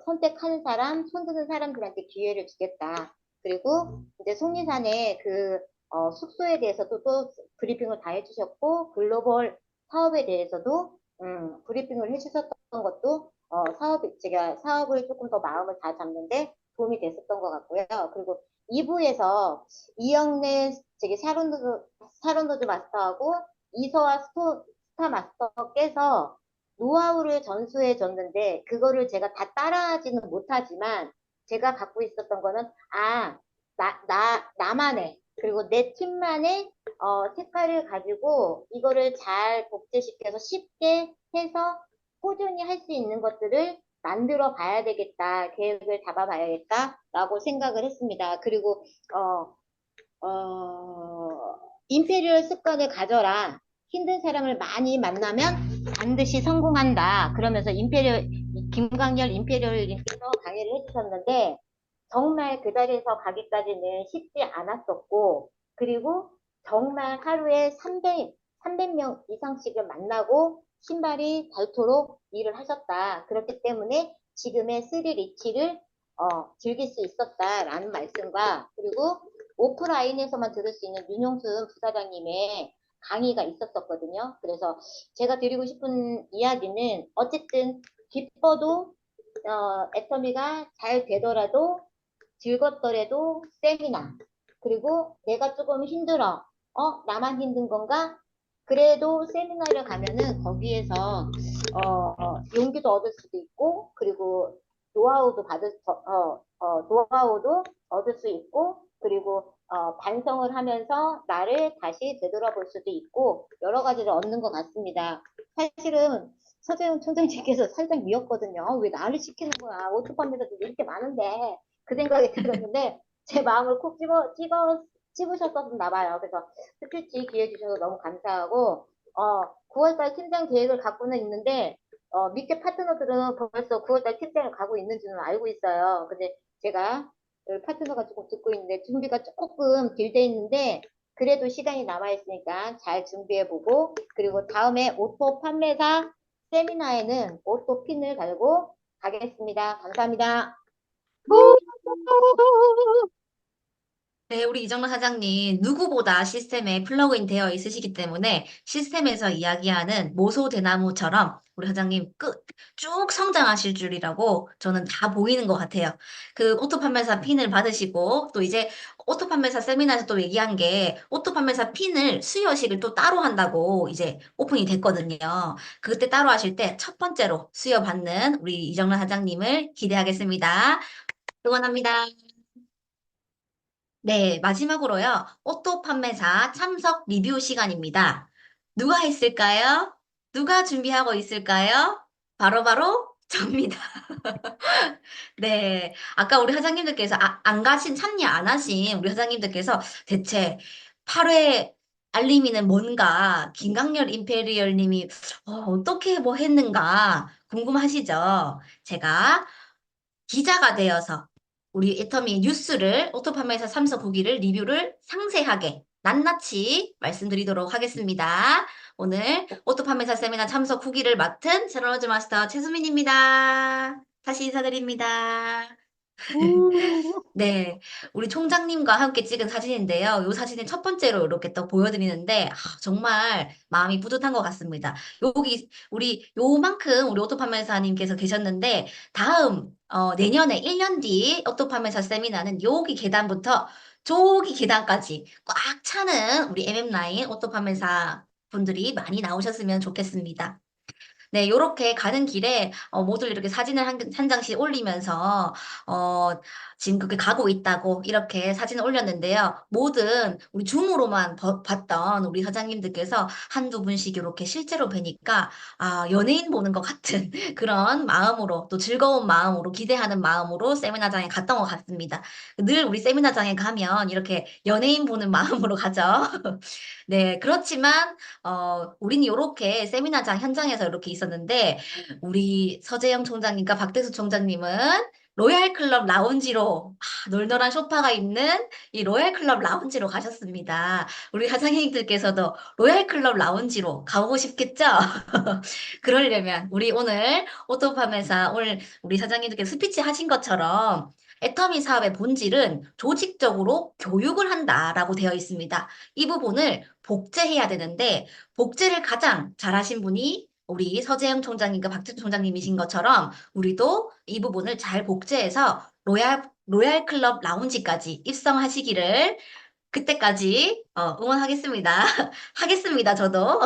선택하는 사람, 손드는 사람들한테 기회를 주겠다. 그리고 이제 속리산의 그 숙소에 대해서도 또 브리핑을 다 해주셨고, 글로벌 사업에 대해서도 브리핑을 해주셨던 것도 제가 사업을 조금 더 마음을 다 잡는데 도움이 됐었던 것 같고요. 그리고 2부에서 이영래 저기 샤론도즈 마스터하고 이서와 스타 마스터께서 노하우를 전수해 줬는데 그거를 제가 다 따라하지는 못하지만 제가 갖고 있었던 거는 나만의 그리고 내 팀만의 색깔을 가지고 이거를 잘 복제시켜서 쉽게 해서 꾸준히 할 수 있는 것들을 만들어 봐야 되겠다, 계획을 잡아 봐야겠다라고 생각을 했습니다. 그리고 임페리얼 습관을 가져라. 힘든 사람을 많이 만나면 반드시 성공한다. 그러면서 김광열 임페리얼님께서 강의를 해주셨는데 정말 그 자리에서 가기까지는 쉽지 않았었고, 그리고 정말 하루에 300명 이상씩을 만나고 신발이 닳도록 일을 하셨다. 그렇기 때문에 지금의 스리리치를 즐길 수 있었다라는 말씀과, 그리고 오프라인에서만 들을 수 있는 윤용순 부사장님의 강의가 있었거든요. 그래서 제가 드리고 싶은 이야기는 어쨌든 기뻐도 애터미가 잘 되더라도 즐겁더라도 세미나, 그리고 내가 조금 힘들어 나만 힘든 건가? 그래도 세미나를 가면은 거기에서 용기도 얻을 수도 있고, 그리고 노하우도 얻을 수 있고, 그리고 반성을 하면서 나를 다시 되돌아볼 수도 있고 여러 가지를 얻는 것 같습니다. 사실은 서재훈 총장님께서 살짝 미웠거든요. 왜 나를 시키는 거야? 오토판매사도 이렇게 많은데, 그 생각이 들었는데 제 마음을 콕 집으셨었나 봐요. 그래서 스피치 기회 주셔서 너무 감사하고 9월달 팀장 계획을 갖고는 있는데 밑에 파트너들은 벌써 9월달 팀장을 가고 있는 줄은 알고 있어요. 근데 제가 파트너가 조금 듣고 있는데 준비가 조금 딜돼 있는데 그래도 시간이 남아있으니까 잘 준비해보고, 그리고 다음에 오토 판매사 세미나에는 오토 핀을 달고 가겠습니다. 감사합니다. 네, 우리 이정로 사장님, 누구보다 시스템에 플러그인 되어 있으시기 때문에 시스템에서 이야기하는 모소대나무처럼 우리 사장님 쭉 성장하실 줄이라고 저는 다 보이는 것 같아요. 그 오토 판매사 핀을 받으시고, 또 이제 오토 판매사 세미나에서 또 얘기한 게 오토 판매사 핀을 수여식을 또 따로 한다고 이제 오픈이 됐거든요. 그때 따로 하실 때 첫 번째로 수여받는 우리 이정로 사장님을 기대하겠습니다. 응원합니다. 네, 마지막으로요. 오토 판매사 참석 리뷰 시간입니다. 누가 했을까요? 누가 준비하고 있을까요? 바로바로 접니다. 네, 아까 우리 사장님들께서 안 가신, 참여 안 하신 우리 사장님들께서 대체 8회 알림이는 뭔가, 김강렬 임페리얼 님이 어떻게 뭐 했는가 궁금하시죠? 제가 기자가 되어서 우리 애터미 뉴스를 오토판매사 참석 후기를 리뷰를 상세하게 낱낱이 말씀드리도록 하겠습니다. 오늘 오토판매사 세미나 참석 후기를 맡은 샤론로즈 마스터 최수민입니다. 다시 인사드립니다. 네, 우리 총장님과 함께 찍은 사진인데요. 이 사진은 첫 번째로 이렇게 또 보여드리는데 정말 마음이 뿌듯한 것 같습니다. 여기 요만큼 우리 오토판매사님께서 계셨는데 다음 내년에 1년 뒤 오토판매사 세미나는 여기 계단부터 저기 계단까지 꽉 차는 우리 MM9 오토판매사 분들이 많이 나오셨으면 좋겠습니다. 네, 요렇게 가는 길에 모두 이렇게 사진을 한 장씩 올리면서 지금 그렇게 가고 있다고 이렇게 사진을 올렸는데요. 모든 우리 줌으로만 봤던 우리 사장님들께서 한두 분씩 이렇게 실제로 뵈니까 연예인 보는 것 같은 그런 마음으로, 또 즐거운 마음으로, 기대하는 마음으로 세미나장에 갔던 것 같습니다. 늘 우리 세미나장에 가면 이렇게 연예인 보는 마음으로 가죠. 네, 그렇지만 우리는 이렇게 세미나장 현장에서 이렇게 있었는데 우리 서재영 총장님과 박대수 총장님은 로얄 클럽 라운지로 널널한 소파가 있는 이 로얄 클럽 라운지로 가셨습니다. 우리 사장님들께서도 로얄 클럽 라운지로 가보고 싶겠죠? 그러려면 우리 오늘 오토팜에서 오늘 우리 사장님들께서 스피치 하신 것처럼 애터미 사업의 본질은 조직적으로 교육을 한다라고 되어 있습니다. 이 부분을 복제해야 되는데 복제를 가장 잘하신 분이 우리 서재영 총장님과 박재준 총장님이신 것처럼 우리도 이 부분을 잘 복제해서 로얄 클럽 라운지까지 입성하시기를 그때까지 응원하겠습니다. 하겠습니다, 저도.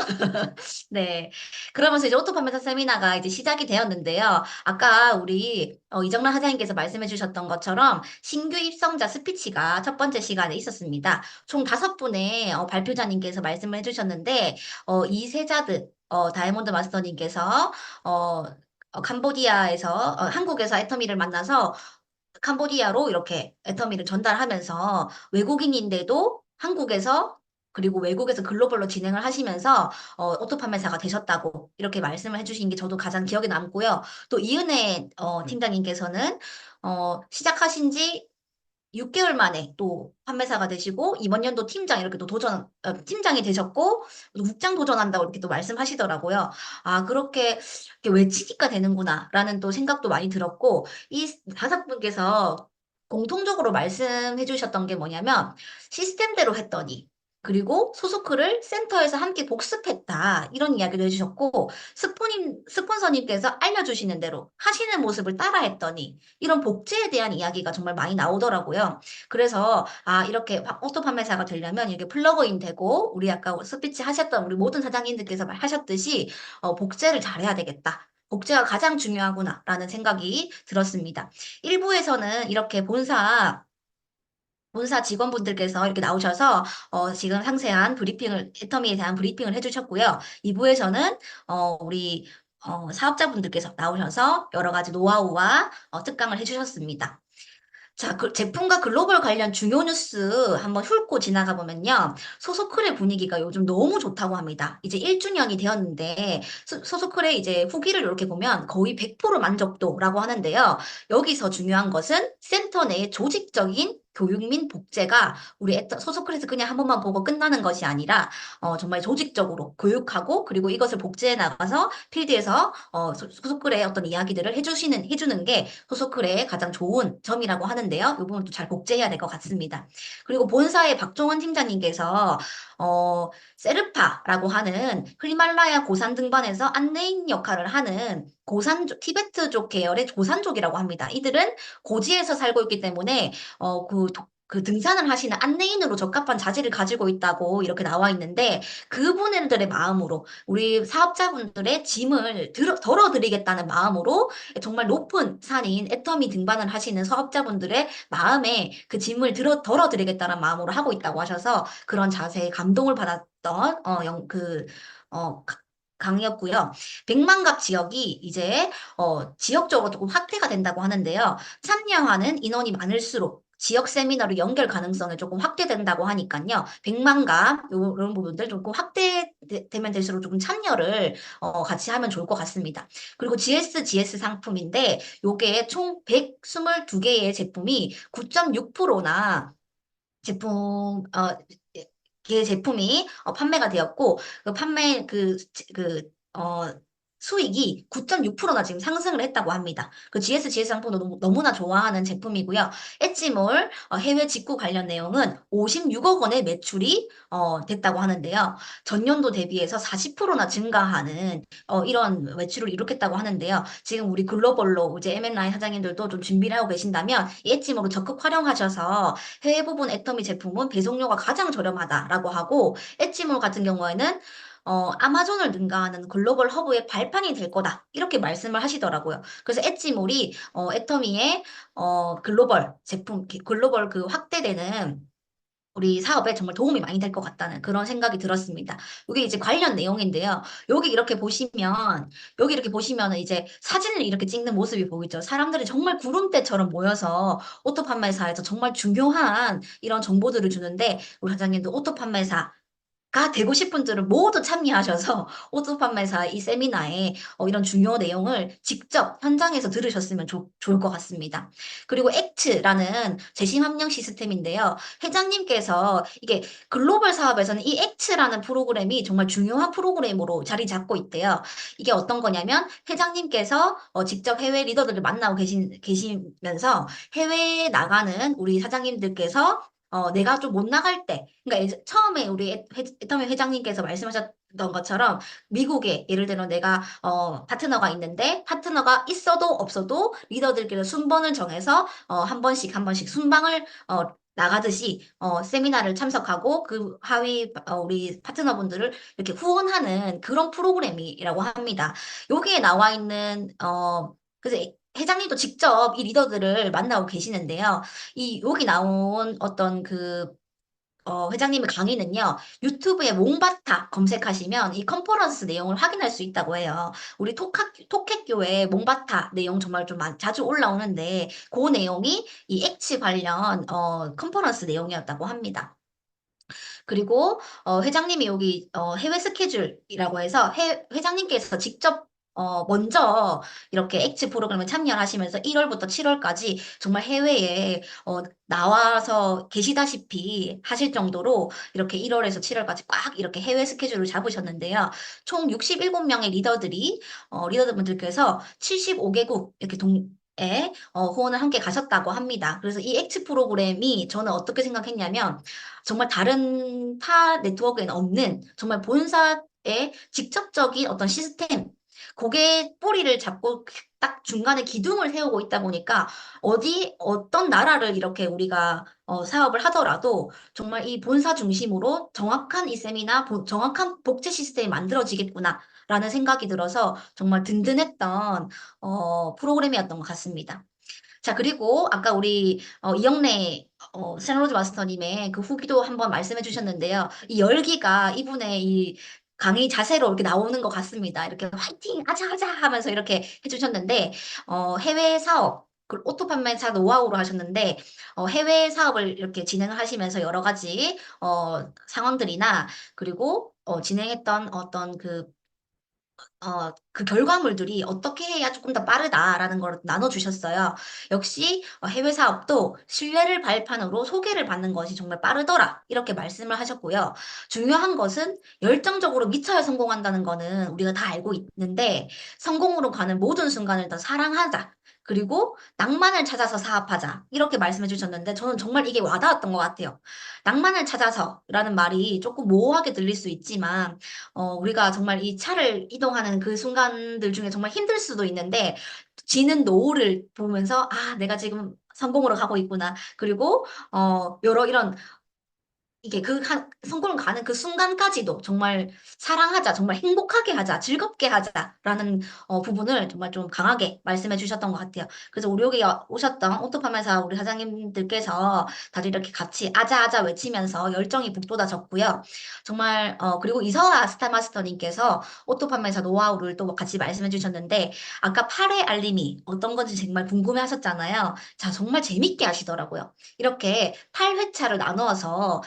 네. 그러면서 이제 오토판매사 세미나가 이제 시작이 되었는데요. 아까 우리 이정란 사장님께서 말씀해 주셨던 것처럼 신규 입성자 스피치가 첫 번째 시간에 있었습니다. 총 5분의 발표자님께서 말씀을 해주셨는데 이세자드 다이아몬드 마스터님께서 캄보디아에서 한국에서 애터미를 만나서 캄보디아로 이렇게 애터미를 전달하면서 외국인인데도 한국에서 그리고 외국에서 글로벌로 진행을 하시면서 오토 판매사가 되셨다고 이렇게 말씀을 해주신 게 저도 가장 기억에 남고요. 또 이은혜 팀장님께서는 시작하신 지 6개월 만에 또 판매사가 되시고 이번 연도 팀장 이렇게 또 팀장이 되셨고 또 국장 도전한다고 이렇게 또 말씀하시더라고요. 아 그렇게 외치니까 되는구나라는 또 생각도 많이 들었고 이 5분께서 공통적으로 말씀해 주셨던 게 뭐냐면 시스템대로 했더니 그리고 소소크를 센터에서 함께 복습했다 이런 이야기도 해주셨고 스폰서님께서 알려주시는 대로 하시는 모습을 따라했더니 이런 복제에 대한 이야기가 정말 많이 나오더라고요. 그래서 이렇게 오토 판매사가 되려면 이렇게 플러그인 되고 우리 아까 스피치 하셨던 우리 모든 사장님들께서 하셨듯이 복제를 잘해야 되겠다. 복제가 가장 중요하구나라는 생각이 들었습니다. 1부에서는 이렇게 본사 직원분들께서 이렇게 나오셔서 지금 상세한 애터미에 대한 브리핑을 해주셨고요. 2부에서는 우리 사업자분들께서 나오셔서 여러 가지 노하우와 특강을 해주셨습니다. 자, 제품과 글로벌 관련 중요 뉴스 한번 훑고 지나가 보면요. 소소클의 분위기가 요즘 너무 좋다고 합니다. 이제 1주년이 되었는데 소소클의 이제 후기를 이렇게 보면 거의 100% 만족도라고 하는데요. 여기서 중요한 것은 센터 내의 조직적인 교육 및 복제가 우리 소소클에서 그냥 한 번만 보고 끝나는 것이 아니라 정말 조직적으로 교육하고 그리고 이것을 복제해 나가서 필드에서 소소클의 어떤 이야기들을 해주는 게 소소클의 가장 좋은 점이라고 하는데요. 이 부분도 잘 복제해야 될 것 같습니다. 그리고 본사의 박종원 팀장님께서 세르파라고 하는 히말라야 고산 등반에서 안내인 역할을 하는 티베트족 계열의 고산족이라고 합니다. 이들은 고지에서 살고 있기 때문에 그 등산을 하시는 안내인으로 적합한 자질을 가지고 있다고 이렇게 나와 있는데 그분들의 마음으로 우리 사업자분들의 짐을 덜어드리겠다는 마음으로 정말 높은 산인 애터미 등반을 하시는 사업자분들의 마음에 그 짐을 덜어드리겠다는 마음으로 하고 있다고 하셔서 그런 자세에 감동을 받았던 강의였고요. 백만갑 지역이 이제 지역적으로 조금 확대가 된다고 하는데요. 참여하는 인원이 많을수록 지역 세미나로 연결 가능성이 조금 확대된다고 하니까요. 백만갑 이런 부분들 조금 확대되면 될수록 조금 참여를 같이 하면 좋을 것 같습니다. 그리고 GS 상품인데 요게 총 122개의 제품이 9.6%나 제품이 판매가 되었고 수익이 9.6%나 지금 상승을 했다고 합니다. 그 GS 상품도 너무나 좋아하는 제품이고요. 엣지몰 해외 직구 관련 내용은 56억 원의 매출이 됐다고 하는데요. 전년도 대비해서 40%나 증가하는 이런 매출을 이룩했다고 하는데요. 지금 우리 글로벌로 이제 M&I 사장님들도 좀 준비를 하고 계신다면 이 엣지몰을 적극 활용하셔서 해외 부분 애터미 제품은 배송료가 가장 저렴하다라고 하고 엣지몰 같은 경우에는 아마존을 능가하는 글로벌 허브의 발판이 될 거다. 이렇게 말씀을 하시더라고요. 그래서 엣지몰이 애터미의 글로벌 제품, 글로벌 그 확대되는 우리 사업에 정말 도움이 많이 될 것 같다는 그런 생각이 들었습니다. 이게 이제 관련 내용인데요. 여기 이렇게 보시면 이제 사진을 이렇게 찍는 모습이 보이죠. 사람들이 정말 구름대처럼 모여서 오토 판매사에서 정말 중요한 이런 정보들을 주는데 우리 사장님도 오토 판매사 되고 싶은 분들은 모두 참여하셔서 오토 판매사 이 세미나에 이런 중요 내용을 직접 현장에서 들으셨으면 좋을 것 같습니다. 그리고 액츠라는 재심 합령 시스템인데요. 회장님께서 이게 글로벌 사업에서는 이 액츠라는 프로그램이 정말 중요한 프로그램으로 자리 잡고 있대요. 이게 어떤 거냐면 회장님께서 직접 해외 리더들을 만나고 계시면서 해외에 나가는 우리 사장님들께서 내가 좀 못 나갈 때, 그러니까 처음에 우리 애터미 회장님께서 말씀하셨던 것처럼 미국에 예를 들어 내가 파트너가 있는데 파트너가 있어도 없어도 리더들끼리 순번을 정해서 한 번씩 순방을 나가듯이 세미나를 참석하고 그 하위 우리 파트너분들을 이렇게 후원하는 그런 프로그램이라고 합니다. 여기에 나와 있는 그래서 회장님도 직접 이 리더들을 만나고 계시는데요. 여기 나온 어떤 회장님의 강의는요, 유튜브에 몽바타 검색하시면 이 컨퍼런스 내용을 확인할 수 있다고 해요. 우리 토켓교회 몽바타 내용 정말 좀 자주 올라오는데, 그 내용이 이 엑치 관련, 컨퍼런스 내용이었다고 합니다. 그리고 회장님이 여기 해외 스케줄이라고 해서 회장님께서 직접 먼저 이렇게 엑츠 프로그램에 참여를 하시면서 1월부터 7월까지 정말 해외에 나와서 계시다시피 하실 정도로 이렇게 1월에서 7월까지 꽉 이렇게 해외 스케줄을 잡으셨는데요. 총 67명의 리더분들께서 75개국 이렇게 후원을 함께 가셨다고 합니다. 그래서 이 엑츠 프로그램이 저는 어떻게 생각했냐면 정말 다른 타 네트워크에는 없는 정말 본사의 직접적인 어떤 시스템, 거기에 뿌리를 잡고 딱 중간에 기둥을 세우고 있다 보니까 어떤 나라를 이렇게 우리가 사업을 하더라도 정말 이 본사 중심으로 정확한 이 세미나, 정확한 복제 시스템이 만들어지겠구나라는 생각이 들어서 정말 든든했던 프로그램이었던 것 같습니다. 자, 그리고 아까 우리 이영래 샌로즈 마스터님의 그 후기도 한번 말씀해 주셨는데요. 이 열기가 이분의 이 강의 자세로 이렇게 나오는 것 같습니다. 이렇게 화이팅! 아자아자! 하면서 이렇게 해주셨는데, 해외 사업, 오토 판매사 노하우로 하셨는데, 해외 사업을 이렇게 진행을 하시면서 여러 가지, 상황들이나, 그리고, 진행했던 어떤 그 결과물들이 어떻게 해야 조금 더 빠르다라는 걸 나눠주셨어요. 역시 해외 사업도 신뢰를 발판으로 소개를 받는 것이 정말 빠르더라. 이렇게 말씀을 하셨고요. 중요한 것은 열정적으로 미쳐야 성공한다는 거는 우리가 다 알고 있는데 성공으로 가는 모든 순간을 다 사랑하자. 그리고 낭만을 찾아서 사업하자. 이렇게 말씀해 주셨는데 저는 정말 이게 와닿았던 것 같아요. 낭만을 찾아서라는 말이 조금 모호하게 들릴 수 있지만 우리가 정말 이 차를 이동하는 그 순간들 중에 정말 힘들 수도 있는데, 지는 노을을 보면서, 아, 내가 지금 성공으로 가고 있구나. 그리고, 여러 이런 이게 성공을 가는 그 순간까지도 정말 사랑하자, 정말 행복하게 하자, 즐겁게 하자라는 부분을 정말 좀 강하게 말씀해 주셨던 것 같아요. 그래서 우리 여기 오셨던 오토파메사 우리 사장님들께서 다들 이렇게 같이 아자아자 외치면서 열정이 북돋아졌고요. 정말 그리고 이서아 스타마스터님께서 오토파메사 노하우를 또 같이 말씀해 주셨는데 아까 8회 알림이 어떤 건지 정말 궁금해 하셨잖아요. 자, 정말 재밌게 하시더라고요. 이렇게 8회차를 나누어서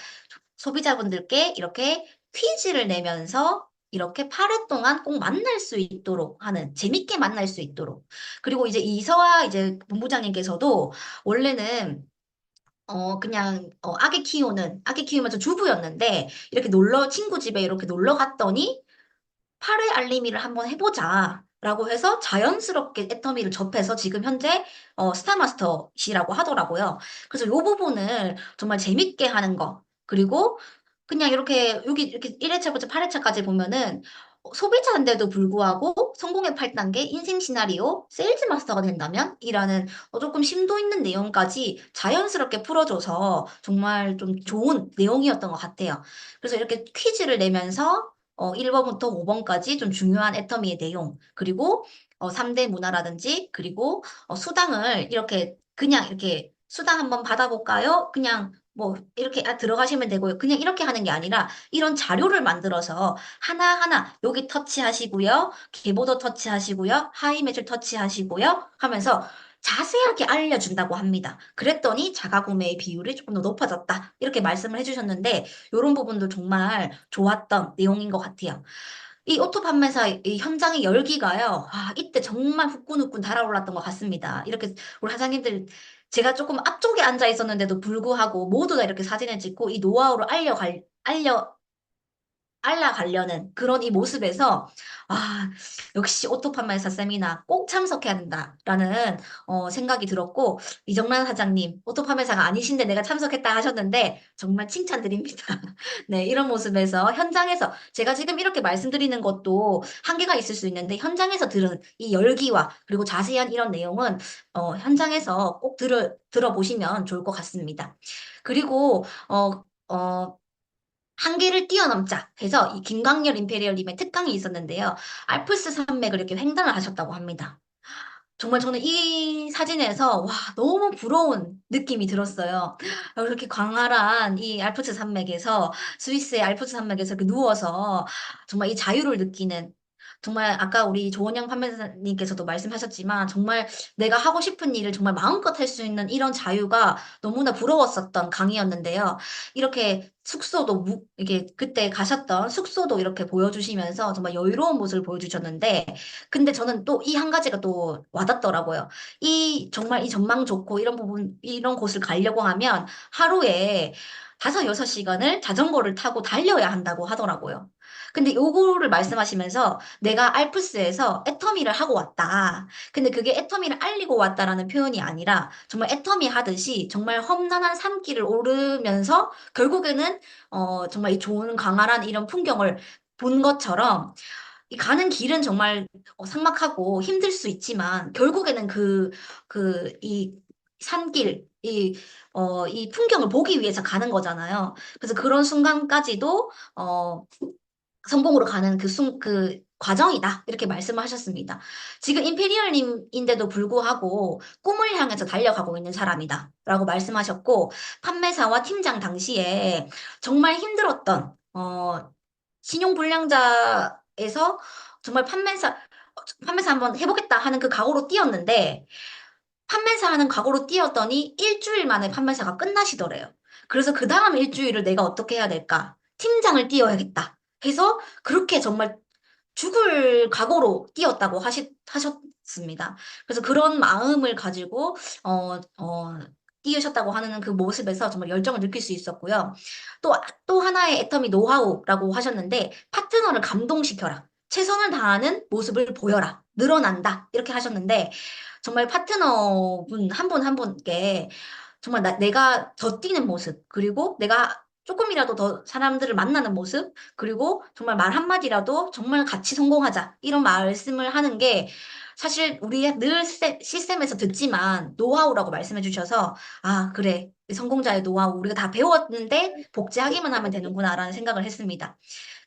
소비자분들께 이렇게 퀴즈를 내면서 이렇게 8회 동안 꼭 만날 수 있도록 하는, 재밌게 만날 수 있도록. 그리고 이제 이서아 이제 본부장님께서도 원래는 그냥 아기 키우면서 주부였는데 이렇게 친구 집에 이렇게 놀러 갔더니 8회 알림이를 한번 해보자. 라고 해서 자연스럽게 애터미를 접해서 지금 현재 스타마스터시라고 하더라고요. 그래서 이 부분을 정말 재밌게 하는 거. 그리고 그냥 이렇게 여기 이렇게 1회차부터 8회차까지 보면은 소비자인데도 불구하고 성공의 8단계 인생 시나리오 세일즈 마스터가 된다면? 이라는 조금 심도 있는 내용까지 자연스럽게 풀어줘서 정말 좀 좋은 내용이었던 것 같아요. 그래서 이렇게 퀴즈를 내면서 1번부터 5번까지 좀 중요한 애터미의 내용, 그리고 3대 문화라든지, 그리고 수당을 그냥 이렇게 수당 한번 받아볼까요? 그냥 뭐 이렇게 들어가시면 되고요. 그냥 이렇게 하는 게 아니라 이런 자료를 만들어서 하나하나 여기 터치하시고요. 계보도 터치하시고요. 하이 매출 터치하시고요. 하면서 자세하게 알려준다고 합니다. 그랬더니 자가구매의 비율이 조금 더 높아졌다. 이렇게 말씀을 해주셨는데, 이런 부분도 정말 좋았던 내용인 것 같아요. 이 오토 판매사 이 현장의 열기가요, 이때 정말 후끈후끈 달아올랐던 것 같습니다. 이렇게 우리 사장님들, 제가 조금 앞쪽에 앉아 있었는데도 불구하고 모두 다 이렇게 사진을 찍고 이 노하우를 알아가려는 그런 이 모습에서 역시 오토 판매사 세미나 꼭 참석해야 된다라는 생각이 들었고, 이정란 사장님 오토 판매사가 아니신데 내가 참석했다 하셨는데 정말 칭찬드립니다. 네, 이런 모습에서 현장에서 제가 지금 이렇게 말씀드리는 것도 한계가 있을 수 있는데 현장에서 들은 이 열기와 그리고 자세한 이런 내용은 현장에서 꼭 들어보시면 좋을 것 같습니다. 그리고 한계를 뛰어넘자 해서 이 김광열 임페리얼님의 특강이 있었는데요. 알프스 산맥을 이렇게 횡단을 하셨다고 합니다. 정말 저는 이 사진에서 너무 부러운 느낌이 들었어요. 이렇게 광활한 이 알프스 산맥에서 스위스의 알프스 산맥에서 이렇게 누워서 정말 이 자유를 느끼는, 정말 아까 우리 조원영 판매사님께서도 말씀하셨지만 정말 내가 하고 싶은 일을 정말 마음껏 할 수 있는 이런 자유가 너무나 부러웠었던 강의였는데요. 이렇게 이게 그때 가셨던 숙소도 이렇게 보여주시면서 정말 여유로운 모습을 보여주셨는데, 근데 저는 또 이 한 가지가 또 와닿더라고요. 정말 이 전망 좋고 이런 곳을 가려고 하면 하루에 5-6시간을 자전거를 타고 달려야 한다고 하더라고요. 근데 요거를 말씀하시면서 내가 알프스에서 애터미를 하고 왔다. 근데 그게 애터미를 알리고 왔다라는 표현이 아니라 정말 애터미 하듯이 정말 험난한 산길을 오르면서 결국에는 정말 이 좋은 광활한 이런 풍경을 본 것처럼, 이 가는 길은 정말 삭막하고 힘들 수 있지만 결국에는 이 산길, 이 풍경을 보기 위해서 가는 거잖아요. 그래서 그런 순간까지도 성공으로 가는 그 과정이다. 이렇게 말씀을 하셨습니다. 지금 임페리얼님인데도 불구하고 꿈을 향해서 달려가고 있는 사람이다. 라고 말씀하셨고, 판매사와 팀장 당시에 정말 힘들었던, 신용불량자에서 정말 판매사 한번 해보겠다 하는 그 각오로 뛰었는데, 판매사 하는 각오로 뛰었더니 일주일 만에 판매사가 끝나시더래요. 그래서 그 다음 일주일을 내가 어떻게 해야 될까? 팀장을 띄워야겠다 해서 그렇게 정말 죽을 각오로 뛰었다고 하셨습니다. 그래서 그런 마음을 가지고 뛰으셨다고 하는 그 모습에서 정말 열정을 느낄 수 있었고요. 또 하나의 애터미 노하우라고 하셨는데, 파트너를 감동시켜라. 최선을 다하는 모습을 보여라. 늘어난다. 이렇게 하셨는데, 정말 파트너분 한 분 한 분께 정말 내가 더 뛰는 모습, 그리고 내가 조금이라도 더 사람들을 만나는 모습, 그리고 정말 말 한마디라도 정말 같이 성공하자. 이런 말씀을 하는 게 사실 우리 늘 시스템에서 듣지만 노하우라고 말씀해 주셔서, 그래. 성공자의 노하우 우리가 다 배웠는데 복제하기만 하면 되는구나라는 생각을 했습니다.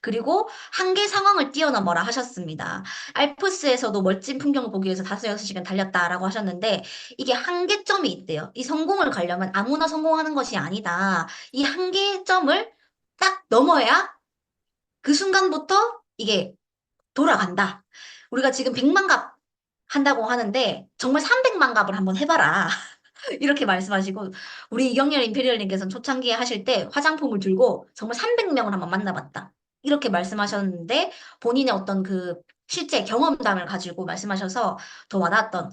그리고 한계 상황을 뛰어넘어라 하셨습니다. 알프스에서도 멋진 풍경을 보기 위해서 5-6시간 달렸다라고 하셨는데, 이게 한계점이 있대요. 이 성공을 가려면 아무나 성공하는 것이 아니다. 이 한계점을 딱 넘어야 그 순간부터 이게 돌아간다. 우리가 지금 100만 갑 한다고 하는데 정말 300만 갑을 한번 해봐라. 이렇게 말씀하시고, 우리 이경렬 임페리얼님께서는 초창기에 하실 때 화장품을 들고 정말 300명을 한번 만나봤다. 이렇게 말씀하셨는데, 본인의 어떤 그 실제 경험담을 가지고 말씀하셔서 더 와닿았던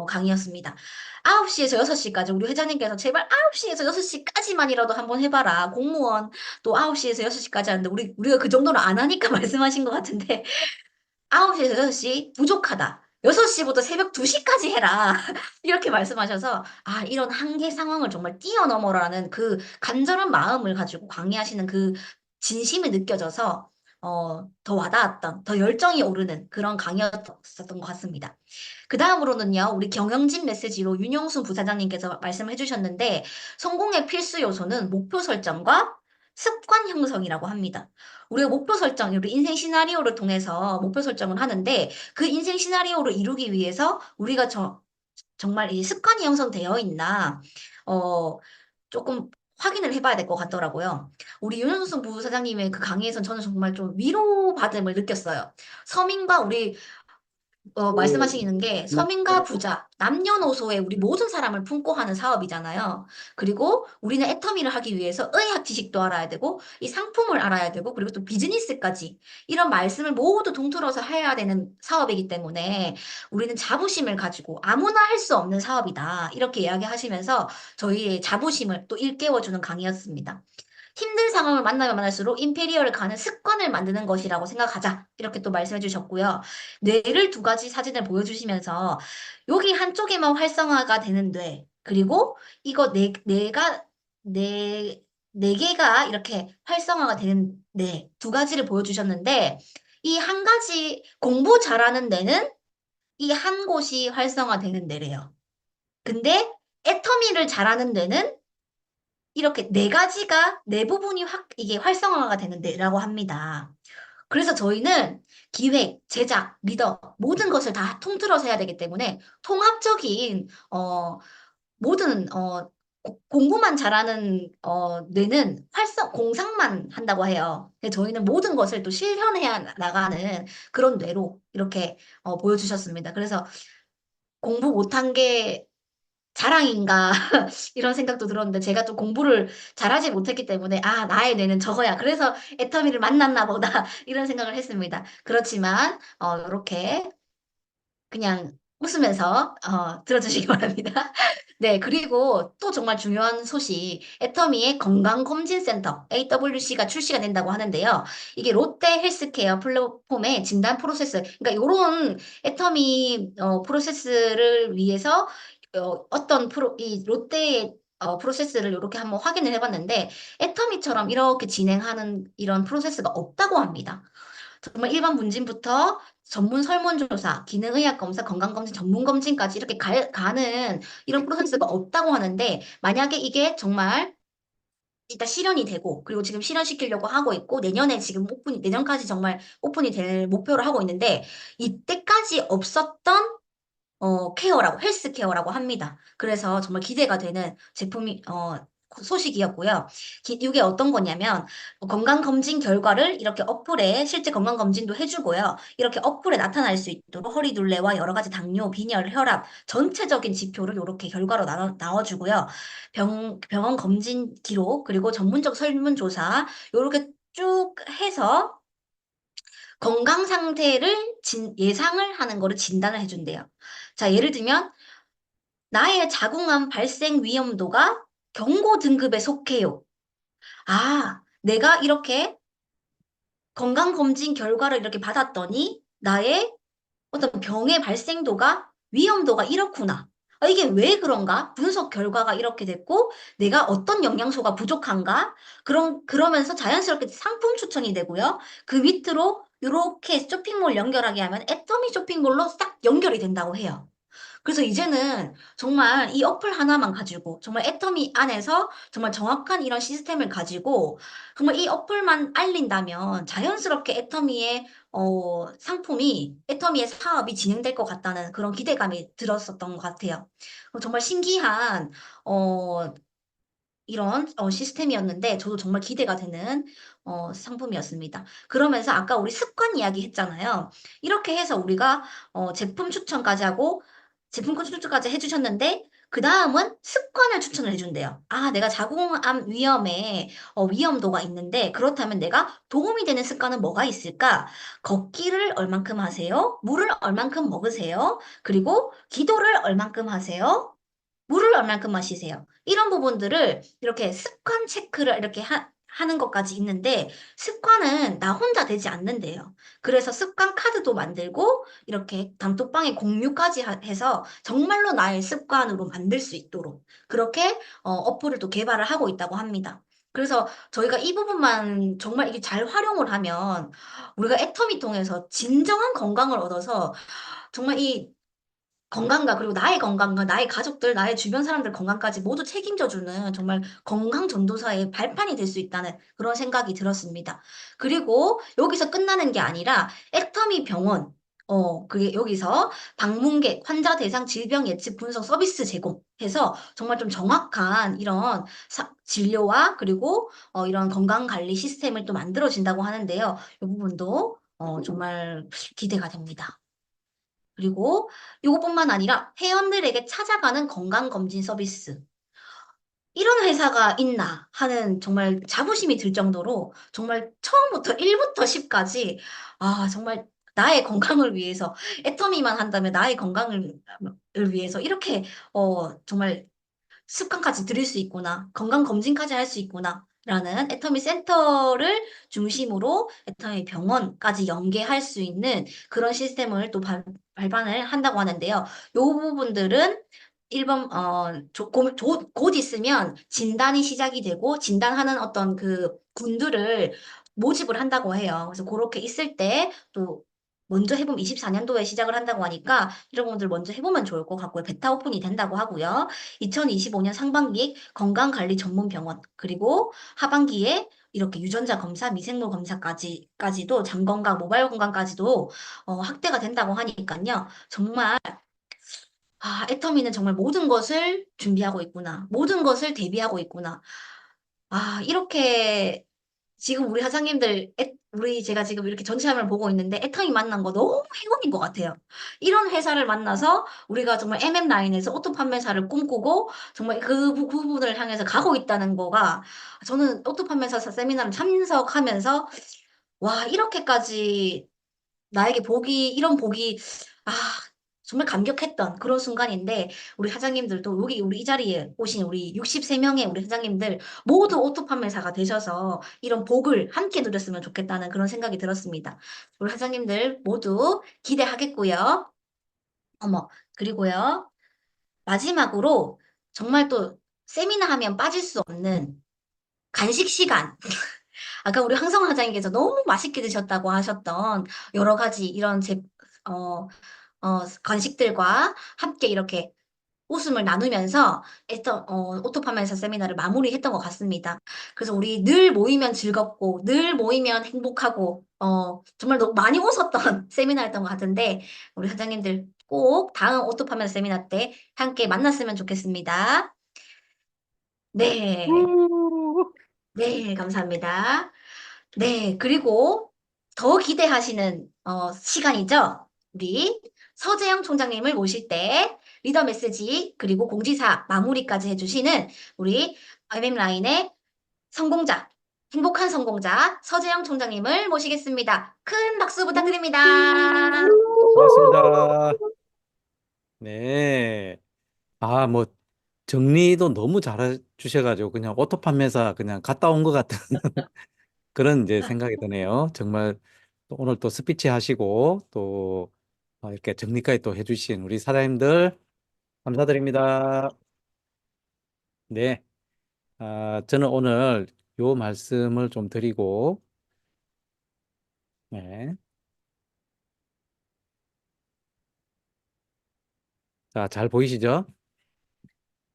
강의였습니다. 9시에서 6시까지 우리 회장님께서 제발 9시에서 6시까지만이라도 한번 해봐라. 공무원 또 9시에서 6시까지 하는데 우리가 그 정도는 안 하니까 말씀하신 것 같은데, 9시에서 6시 부족하다. 6시부터 새벽 2시까지 해라. 이렇게 말씀하셔서, 이런 한계 상황을 정말 뛰어넘어라는 그 간절한 마음을 가지고 강의하시는 그 진심이 느껴져서, 더 와닿았던, 더 열정이 오르는 그런 강의였었던 것 같습니다. 그 다음으로는요, 우리 경영진 메시지로 윤영순 부사장님께서 말씀해 주셨는데, 성공의 필수 요소는 목표 설정과 습관 형성이라고 합니다. 우리가 목표 설정, 우리 인생 시나리오를 통해서 목표 설정을 하는데, 그 인생 시나리오를 이루기 위해서 우리가 정말 이 습관이 형성되어 있나, 조금 확인을 해봐야 될 것 같더라고요. 우리 윤현수 부사장님의 그 강의에서 저는 정말 좀 위로받음을 느꼈어요. 서민과 우리 말씀하시는 게 서민과 부자, 남녀노소의 우리 모든 사람을 품고 하는 사업이잖아요. 그리고 우리는 애터미를 하기 위해서 의학 지식도 알아야 되고, 이 상품을 알아야 되고, 그리고 또 비즈니스까지 이런 말씀을 모두 통틀어서 해야 되는 사업이기 때문에 우리는 자부심을 가지고 아무나 할 수 없는 사업이다. 이렇게 이야기하시면서 저희의 자부심을 또 일깨워주는 강의였습니다. 힘든 상황을 만나면 만날수록 임페리얼을 가는 습관을 만드는 것이라고 생각하자. 이렇게 또 말씀해 주셨고요. 뇌를 두 가지 사진을 보여주시면서 여기 한쪽에만 활성화가 되는 뇌, 그리고 이거 네 개가 이렇게 활성화가 되는 뇌, 두 가지를 보여주셨는데 이 한 가지 공부 잘하는 뇌는 이 한 곳이 활성화되는 뇌래요. 근데 애터미를 잘하는 뇌는 이렇게 네 가지가 네 부분이 이게 활성화가 되는데라고 합니다. 그래서 저희는 기획, 제작, 리더 모든 것을 다 통틀어서 해야 되기 때문에 통합적인 모든 공부만 잘하는 뇌는 공상만 한다고 해요. 근데 저희는 모든 것을 또 실현해야 나가는 그런 뇌로 이렇게 보여주셨습니다. 그래서 공부 못한 게 자랑인가 이런 생각도 들었는데 제가 또 공부를 잘하지 못했기 때문에 아 나의 뇌는 저거야. 그래서 애터미를 만났나 보다 이런 생각을 했습니다. 그렇지만 이렇게 그냥 웃으면서 들어주시기 바랍니다. 네, 그리고 또 정말 중요한 소식, 애터미의 건강검진센터 AWC가 출시가 된다고 하는데요. 이게 롯데 헬스케어 플랫폼의 진단 프로세스, 그러니까 이런 애터미 프로세스를 위해서 어떤 이 롯데의 프로세스를 이렇게 한번 확인을 해봤는데 애터미처럼 이렇게 진행하는 이런 프로세스가 없다고 합니다. 정말 일반 문진부터 전문 설문조사, 기능의학 검사, 건강검진, 전문검진까지 이렇게 가는 이런 프로세스가 없다고 하는데 만약에 이게 정말 일단 실현이 되고 그리고 지금 실현시키려고 하고 있고 내년에 지금 내년까지 정말 오픈이 될 목표를 하고 있는데 이때까지 없었던 케어라고, 헬스케어라고 합니다. 그래서 정말 기대가 되는 소식이었고요. 이게 어떤 거냐면, 건강검진 결과를 이렇게 어플에 실제 건강검진도 해주고요. 이렇게 어플에 나타날 수 있도록 허리둘레와 여러 가지 당뇨, 빈혈, 혈압, 전체적인 지표를 이렇게 결과로 나와주고요. 병원 검진 기록, 그리고 전문적 설문조사, 이렇게 쭉 해서 건강 상태를 예상을 하는 거를 진단을 해준대요. 자, 예를 들면 나의 자궁암 발생 위험도가 경고 등급에 속해요. 아, 내가 이렇게 건강검진 결과를 이렇게 받았더니 나의 어떤 병의 발생도가 위험도가 이렇구나. 이게 왜 그런가? 분석 결과가 이렇게 됐고 내가 어떤 영양소가 부족한가? 그러면서 자연스럽게 상품 추천이 되고요. 그 밑으로 이렇게 쇼핑몰 연결하게 하면 애터미 쇼핑몰로 싹 연결이 된다고 해요. 그래서 이제는 정말 이 어플 하나만 가지고 정말 애터미 안에서 정말 정확한 이런 시스템을 가지고 정말 이 어플만 알린다면 자연스럽게 애터미의 상품이 애터미의 사업이 진행될 것 같다는 그런 기대감이 들었었던 것 같아요. 정말 신기한 이런 시스템이었는데 저도 정말 기대가 되는 상품이었습니다. 그러면서 아까 우리 습관 이야기 했잖아요. 이렇게 해서 우리가 제품 추천까지 하고 제품 추천까지 해주셨는데 그 다음은 습관을 추천을 해준대요. 아, 내가 자궁암 위험에 위험도가 있는데 그렇다면 내가 도움이 되는 습관은 뭐가 있을까? 걷기를 얼만큼 하세요? 물을 얼만큼 먹으세요? 그리고 기도를 얼만큼 하세요? 물을 얼만큼 마시세요? 이런 부분들을 이렇게 습관 체크를 이렇게 하는 것까지 있는데 습관은 나 혼자 되지 않는데요. 그래서 습관 카드도 만들고 이렇게 단톡방에 공유까지 해서 정말로 나의 습관으로 만들 수 있도록 그렇게 어플을 또 개발을 하고 있다고 합니다. 그래서 저희가 이 부분만 정말 이게 잘 활용을 하면 우리가 애터미 통해서 진정한 건강을 얻어서 정말 이 건강과 그리고 나의 건강과 나의 가족들, 나의 주변 사람들 건강까지 모두 책임져주는 정말 건강 전도사의 발판이 될 수 있다는 그런 생각이 들었습니다. 그리고 여기서 끝나는 게 아니라 애터미 병원, 그게 여기서 방문객, 환자 대상 질병 예측 분석 서비스 제공해서 정말 좀 정확한 이런 진료와 그리고 이런 건강 관리 시스템을 또 만들어진다고 하는데요. 이 부분도 정말 기대가 됩니다. 그리고 이것뿐만 아니라 회원들에게 찾아가는 건강검진 서비스. 이런 회사가 있나 하는 정말 자부심이 들 정도로 정말 처음부터 1부터 10까지 정말 나의 건강을 위해서 애터미만 한다면 나의 건강을 위해서 이렇게 정말 습관까지 들일 수 있구나. 건강검진까지 할 수 있구나. 라는 애터미 센터를 중심으로 애터미 병원까지 연계할 수 있는 그런 시스템을 또 발판을 한다고 하는데요. 요 부분들은 곧 있으면 진단이 시작이 되고 진단하는 어떤 그 군들을 모집을 한다고 해요. 그래서 그렇게 있을 때 또 먼저 해보면 24년도에 시작을 한다고 하니까 이런 분들 먼저 해보면 좋을 것 같고요. 베타 오픈이 된다고 하고요. 2025년 상반기에 건강관리 전문 병원, 그리고 하반기에 이렇게 유전자 검사, 미생물 검사까지도 장건강, 모바일 건강까지도 확대가 된다고 하니까요. 정말 애터미는 정말 모든 것을 준비하고 있구나. 모든 것을 대비하고 있구나. 이렇게 지금 우리 사장님들, 제가 지금 이렇게 전체 화면을 보고 있는데 애터미 만난 거 너무 행운인 것 같아요. 이런 회사를 만나서 우리가 정말 MM 라인에서 오토 판매사를 꿈꾸고 정말 그 부분을 향해서 가고 있다는 거가 저는 오토 판매사 세미나를 참석하면서 와, 이렇게까지 나에게 이런 복이, 아, 정말 감격했던 그런 순간인데, 우리 사장님들도 여기 우리 이 자리에 오신 우리 63명의 우리 사장님들 모두 오토 판매사가 되셔서 이런 복을 함께 누렸으면 좋겠다는 그런 생각이 들었습니다. 우리 사장님들 모두 기대하겠고요. 그리고요, 마지막으로 정말 또 세미나 하면 빠질 수 없는 간식 시간. 아까 우리 황성 사장님께서 너무 맛있게 드셨다고 하셨던 여러 가지 이런 어, 간식들과 함께 이렇게 웃음을 나누면서 오토파면서 세미나를 마무리했던 것 같습니다. 그래서 우리 늘 모이면 즐겁고 늘 모이면 행복하고 정말 너무 많이 웃었던 세미나였던 것 같은데 우리 사장님들 꼭 다음 오토파면 세미나 때 함께 만났으면 좋겠습니다. 네, 네, 감사합니다. 네, 그리고 더 기대하시는 시간이죠. 우리 서재영 총장님을 모실 때 리더 메시지 그리고 공지사 마무리까지 해주시는 우리 IMM라인의 성공자, 행복한 성공자 서재영 총장님을 모시겠습니다. 큰 박수 부탁드립니다. 고맙습니다. 네. 뭐, 정리도 너무 잘해 주셔가지고, 그냥 오토 판매사 그냥 갔다 온 것 같은 그런 이제 생각이 드네요. 정말 또 오늘 또 스피치 하시고, 또 이렇게 정리까지 또 해주신 우리 사장님들 감사드립니다. 네. 저는 오늘 요 말씀을 좀 드리고, 네. 자, 잘 보이시죠?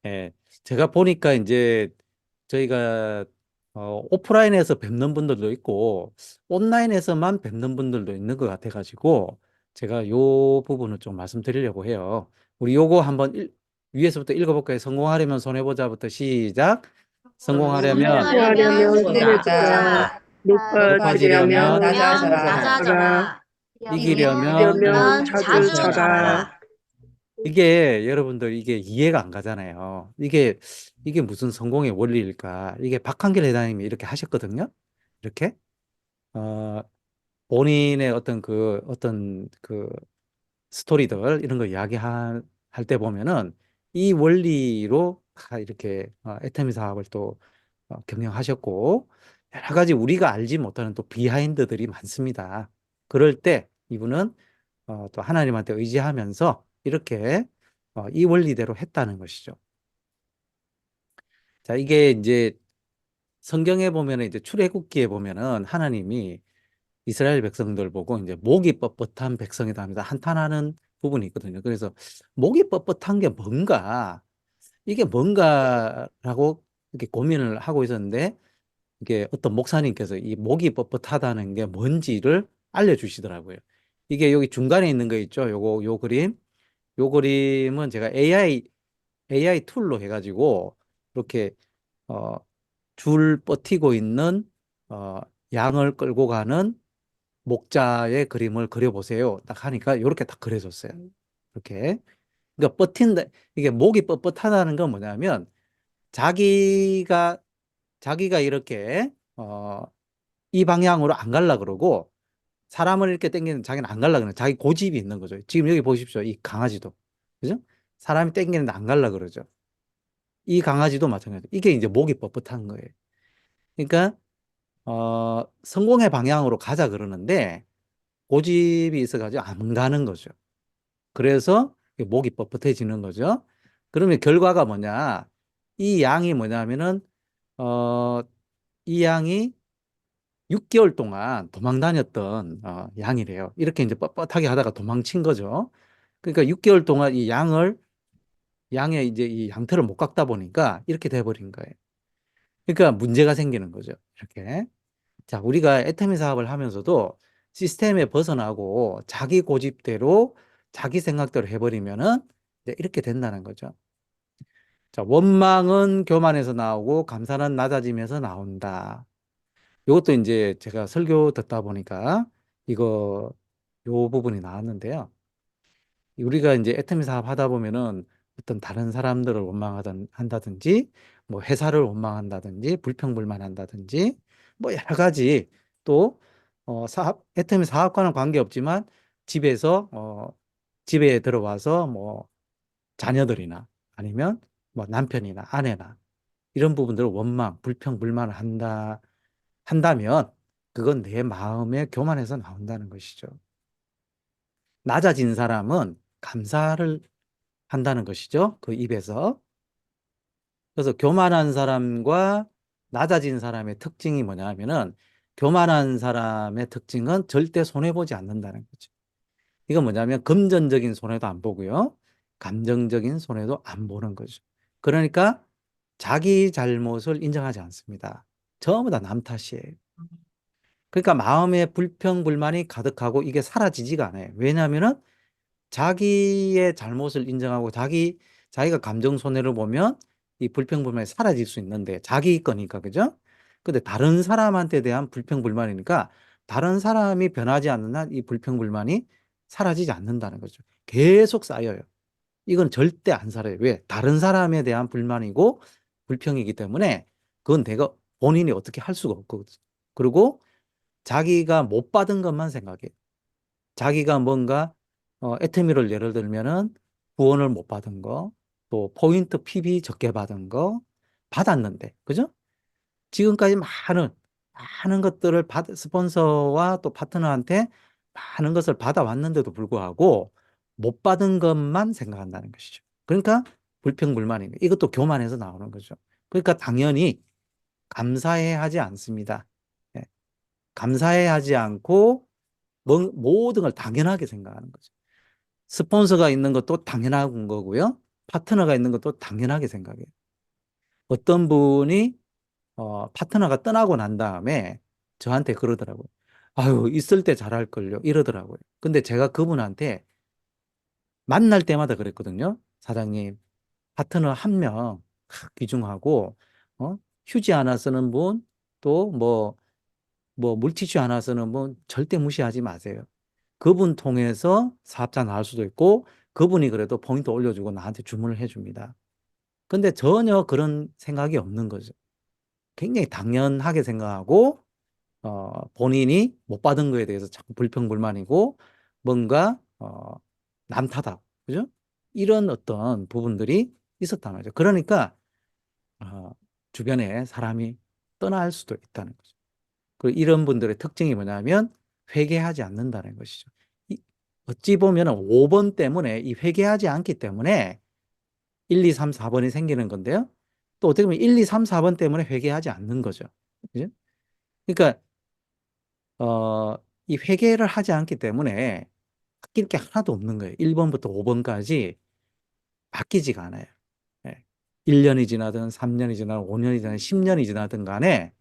예, 제가 보니까 이제 저희가 오프라인에서 뵙는 분들도 있고 온라인에서만 뵙는 분들도 있는 것 같아가지고 제가 요 부분을 좀 말씀드리려고 해요. 우리 요거 한번 위에서부터 읽어볼까요? 성공하려면 손해보자부터 시작. 성공하려면 성공하려면 손해보자. 높아지려면 낮아져라. 이기려면 자주 져라. 져라. 이게 여러분들 이게 이해가 안 가잖아요. 이게 무슨 성공의 원리일까? 이게 박한길 회장님이 이렇게 하셨거든요. 이렇게 본인의 어떤 그 스토리들 이런 거 이야기할 때 보면은 이 원리로 이렇게 애터미 사업을 또 경영하셨고 여러 가지 우리가 알지 못하는 또 비하인드들이 많습니다. 그럴 때 이분은 또 하나님한테 의지하면서 이렇게 이 원리대로 했다는 것이죠. 자, 이게 이제 성경에 보면은 이제 출애굽기에 보면은 하나님이 이스라엘 백성들 보고 이제 목이 뻣뻣한 백성이다 하면서 한탄하는 부분이 있거든요. 그래서 목이 뻣뻣한 게 뭔가 이게 뭔가라고 이렇게 고민을 하고 있었는데 이게 어떤 목사님께서 이 목이 뻣뻣하다는 게 뭔지를 알려주시더라고요. 이게 여기 중간에 있는 거 있죠. 요 그림. 요 그림은 제가 AI 툴로 해가지고 이렇게 줄 버티고 있는 양을 끌고 가는 목자의 그림을 그려보세요. 딱 하니까 이렇게 딱 그려줬어요. 이렇게. 그러니까 뻗힌다. 이게 목이 뻣뻣하다는 건 뭐냐면 자기가 이렇게 이 방향으로 안 갈라 그러고 사람을 이렇게 당기는 자기는 안 갈라 그러는 자기 고집이 있는 거죠. 지금 여기 보십시오. 이 강아지도. 그죠? 사람이 당기는데 안 갈라 그러죠. 이 강아지도 마찬가지로. 이게 이제 목이 뻣뻣한 거예요. 그러니까 성공의 방향으로 가자 그러는데 고집이 있어가지고 안 가는 거죠. 그래서 목이 뻣뻣해지는 거죠. 그러면 결과가 뭐냐? 이 양이 뭐냐면은 이 양이 6개월 동안 도망 다녔던 양이래요. 이렇게 이제 뻣뻣하게 하다가 도망친 거죠. 그러니까 6개월 동안 이 양의 이제 이 양털을 못 깎다 보니까 이렇게 돼버린 거예요. 그러니까 문제가 생기는 거죠. 이렇게. 자, 우리가 애터미 사업을 하면서도 시스템에 벗어나고 자기 고집대로 자기 생각대로 해버리면은 이제 이렇게 된다는 거죠. 자, 원망은 교만에서 나오고 감사는 낮아짐에서 나온다. 이것도 이제 제가 설교 듣다 보니까 요 부분이 나왔는데요. 우리가 이제 애터미 사업 하다 보면은 어떤 다른 사람들을 한다든지, 뭐 회사를 원망한다든지, 불평불만한다든지, 뭐 여러 가지 또 애터미 사업과는 관계없지만 집에 들어와서 뭐 자녀들이나 아니면 뭐 남편이나 아내나 이런 부분들을 원망, 불평불만을 한다면 그건 내 마음의 교만에서 나온다는 것이죠. 낮아진 사람은 감사를 한다는 것이죠. 그 입에서. 그래서 교만한 사람과 낮아진 사람의 특징이 뭐냐면은 교만한 사람의 특징은 절대 손해보지 않는다는 거죠. 이건 뭐냐면 금전적인 손해도 안 보고요. 감정적인 손해도 안 보는 거죠. 그러니까 자기 잘못을 인정하지 않습니다. 전부 다 남 탓이에요. 그러니까 마음에 불평, 불만이 가득하고 이게 사라지지가 않아요. 왜냐하면은 자기의 잘못을 인정하고 자기가 감정 손해를 보면 이 불평, 불만이 사라질 수 있는데 자기 거니까, 그죠? 근데 다른 사람한테 대한 불평, 불만이니까 다른 사람이 변하지 않는 한 이 불평, 불만이 사라지지 않는다는 거죠. 계속 쌓여요. 이건 절대 안 살아요. 왜? 다른 사람에 대한 불만이고 불평이기 때문에 그건 내가 본인이 어떻게 할 수가 없거든요. 그리고 자기가 못 받은 것만 생각해요. 자기가 뭔가 애터미를 예를 들면은 후원을 못 받은 거, 또 포인트 PB 적게 받은 거 받았는데, 그죠? 지금까지 많은 것들을 스폰서와 또 파트너한테 많은 것을 받아왔는데도 불구하고 못 받은 것만 생각한다는 것이죠. 그러니까 불평불만인 거예요. 이것도 교만에서 나오는 거죠. 그러니까 당연히 감사해 하지 않습니다. 예. 감사해 하지 않고 모든 걸 당연하게 생각하는 거죠. 스폰서가 있는 것도 당연한 거고요. 파트너가 있는 것도 당연하게 생각해요. 어떤 분이 파트너가 떠나고 난 다음에 저한테 그러더라고요. 아유, 있을 때 잘할걸요. 이러더라고요. 근데 제가 그분한테 만날 때마다 그랬거든요. 사장님, 파트너 한 명 귀중하고, 휴지 하나 쓰는 분, 또 물티슈 하나 쓰는 분 절대 무시하지 마세요. 그분 통해서 사업자 나올 수도 있고, 그분이 그래도 포인트 올려주고 나한테 주문을 해줍니다. 근데 전혀 그런 생각이 없는 거죠. 굉장히 당연하게 생각하고, 본인이 못 받은 거에 대해서 자꾸 불평불만이고, 뭔가, 남 탓하고, 그죠? 이런 어떤 부분들이 있었단 말이죠. 그러니까, 주변에 사람이 떠날 수도 있다는 거죠. 그리고 이런 분들의 특징이 뭐냐면, 회개하지 않는다는 것이죠. 어찌 보면 5번 때문에 이 회개하지 않기 때문에 1, 2, 3, 4번이 생기는 건데요. 또 어떻게 보면 1, 2, 3, 4번 때문에 회개하지 않는 거죠. 그죠? 그러니까 이 회개를 하지 않기 때문에 바뀔 게 하나도 없는 거예요. 1번부터 5번까지 바뀌지가 않아요. 예. 1년이 지나든 3년이 지나든 5년이 지나든 10년이 지나든 간에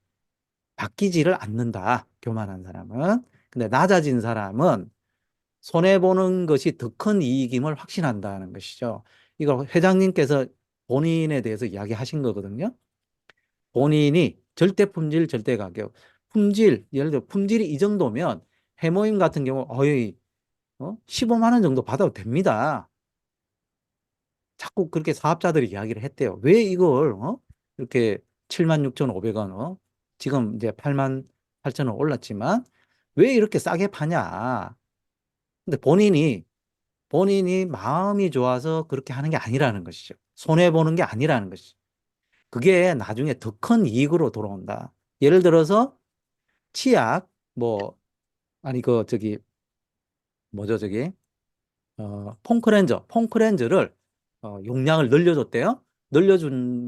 바뀌지를 않는다. 교만한 사람은. 근데 낮아진 사람은 손해보는 것이 더 큰 이익임을 확신한다는 것이죠. 이거 회장님께서 본인에 대해서 이야기하신 거거든요. 본인이 절대 품질, 절대 가격. 예를 들어 품질이 이 정도면 해모임 같은 경우, 15만 원 정도 받아도 됩니다. 자꾸 그렇게 사업자들이 이야기를 했대요. 왜 이걸, 이렇게 76,500원, 지금 이제 88,000원 올랐지만, 왜 이렇게 싸게 파냐? 근데 본인이 마음이 좋아서 그렇게 하는 게 아니라는 것이죠. 손해보는 게 아니라는 것이죠. 그게 나중에 더 큰 이익으로 돌아온다. 예를 들어서, 치약, 아니, 뭐죠, 폼크렌저를 용량을 늘려줬대요.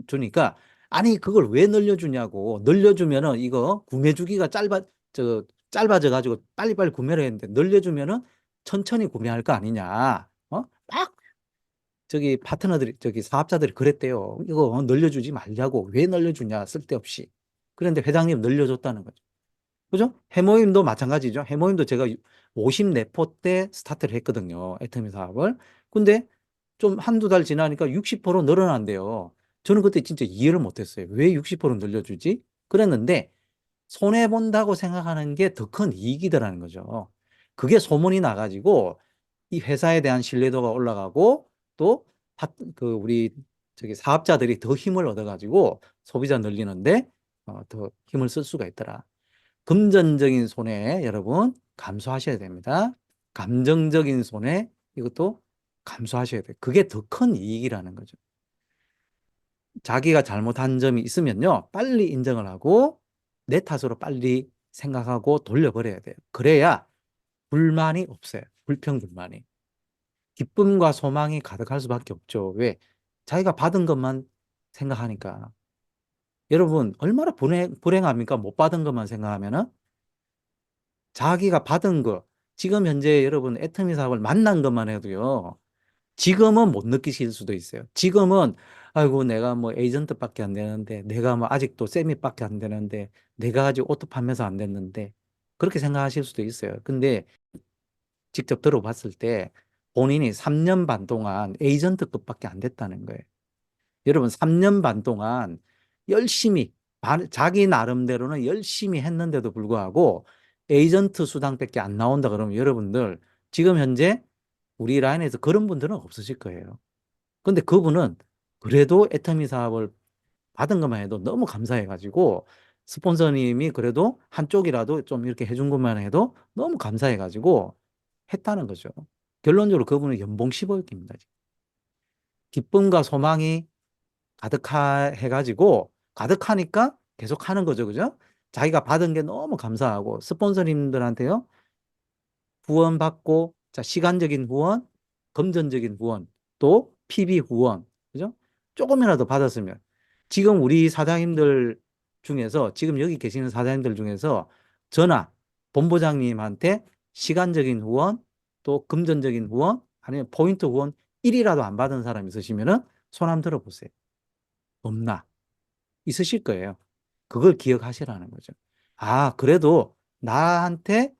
주니까 아니 그걸 왜 늘려주냐고. 늘려주면은 이거 구매 주기가 짧아져 가지고 빨리빨리 구매를 했는데 늘려주면은 천천히 구매할 거 아니냐. 막 파트너들이 사업자들이 그랬대요. 이거 늘려주지 말자고. 왜 늘려주냐 쓸데없이. 그런데 회장님 늘려줬다는 거죠. 그죠? 해모임도 마찬가지죠. 해모임도 제가 54포 때 스타트를 했거든요. 애터미 사업을. 근데 좀 한두 달 지나니까 60% 늘어난대요. 저는 그때 진짜 이해를 못했어요. 왜 60% 늘려주지? 그랬는데 손해본다고 생각하는 게 더 큰 이익이더라는 거죠. 그게 소문이 나가지고 이 회사에 대한 신뢰도가 올라가고 또 우리 사업자들이 더 힘을 얻어가지고 소비자 늘리는데 더 힘을 쓸 수가 있더라. 금전적인 손해 여러분 감수하셔야 됩니다. 감정적인 손해 이것도 감수하셔야 돼요. 그게 더 큰 이익이라는 거죠. 자기가 잘못한 점이 있으면요. 빨리 인정을 하고 내 탓으로 빨리 생각하고 돌려버려야 돼요. 그래야 불만이 없어요. 불평불만이. 기쁨과 소망이 가득할 수밖에 없죠. 왜? 자기가 받은 것만 생각하니까. 여러분 얼마나 불행합니까? 못 받은 것만 생각하면은 자기가 받은 거, 지금 현재 여러분 애터미 사업을 만난 것만 해도요. 지금은 못 느끼실 수도 있어요. 지금은 아이고 내가 뭐 에이전트밖에 안 되는데 내가 뭐 아직도 세미밖에 안 되는데 내가 아직 오토 판매사 안 됐는데 그렇게 생각하실 수도 있어요. 근데 직접 들어봤을 때 본인이 3년 반 동안 에이전트급밖에 안 됐다는 거예요. 여러분 3년 반 동안 열심히 자기 나름대로는 열심히 했는데도 불구하고 에이전트 수당밖에 안 나온다 그러면 여러분들 지금 현재 우리 라인에서 그런 분들은 없으실 거예요. 근데 그분은 그래도 애터미 사업을 받은 것만 해도 너무 감사해가지고 스폰서님이 그래도 한쪽이라도 좀 이렇게 해준 것만 해도 너무 감사해가지고 했다는 거죠. 결론적으로 그분은 연봉 10억입니다. 기쁨과 소망이 가득해가지고 가득하니까 계속 하는 거죠. 그죠? 자기가 받은 게 너무 감사하고 스폰서님들한테요. 후원받고 자 시간적인 후원, 금전적인 후원, 또 PB 후원. 그죠? 조금이라도 받았으면 지금 우리 사장님들 중에서 지금 여기 계시는 사장님들 중에서 저나 본부장님한테 시간적인 후원, 또 금전적인 후원, 아니면 포인트 후원 1이라도 안 받은 사람 있으시면은 손 한번 들어보세요. 없나? 있으실 거예요. 그걸 기억하시라는 거죠. 아, 그래도 나한테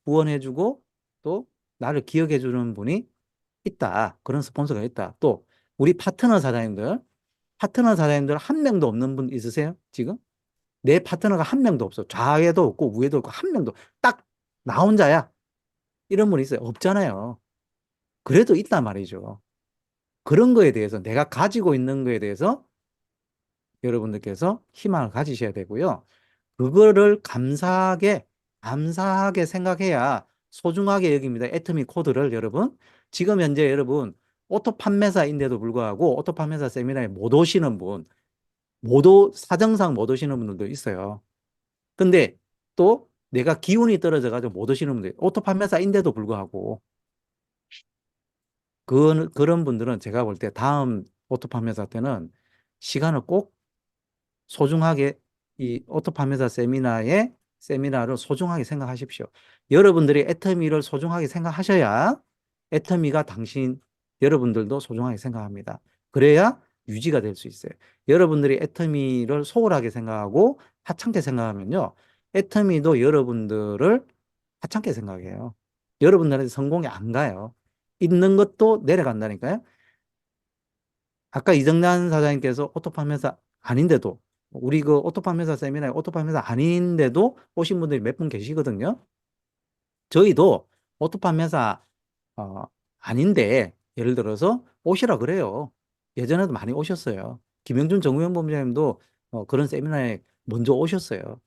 후원해주고 또 나를 기억해주는 분이 있다. 그런 스폰서가 있다. 또 우리 파트너 사장님들 한 명도 없는 분 있으세요? 지금? 내 파트너가 한 명도 없어. 좌에도 없고 우에도 없고 한 명도 딱 나 혼자야. 이런 분 있어요? 없잖아요. 그래도 있단 말이죠. 그런 거에 대해서 내가 가지고 있는 거에 대해서 여러분들께서 희망을 가지셔야 되고요. 그거를 감사하게 생각해야 소중하게 여깁니다. 애터미 코드를 여러분. 지금 현재 여러분 오토 판매사인데도 불구하고 오토 판매사 세미나에 못 오시는 분, 사정상 못 오시는 분들도 있어요. 근데 또 내가 기운이 떨어져가지고 못 오시는 분들, 오토 판매사인데도 불구하고 그런 분들은 제가 볼 때 다음 오토 판매사 때는 시간을 꼭 소중하게 이 오토 판매사 세미나를 소중하게 생각하십시오. 여러분들이 애터미를 소중하게 생각하셔야 애터미가 여러분들도 소중하게 생각합니다. 그래야 유지가 될 수 있어요. 여러분들이 애터미를 소홀하게 생각하고 하찮게 생각하면요. 애터미도 여러분들을 하찮게 생각해요. 여러분들한테 성공이 안 가요. 있는 것도 내려간다니까요. 아까 이정란 사장님께서 오토 판매사 아닌데도 우리 그 오토 판매사 세미나에 오토 판매사 아닌데도 오신 분들이 몇 분 계시거든요. 저희도 오토 판매사 아닌데 예를 들어서 오시라 그래요. 예전에도 많이 오셨어요. 김영준 정우영 본부장님도 그런 세미나에 먼저 오셨어요.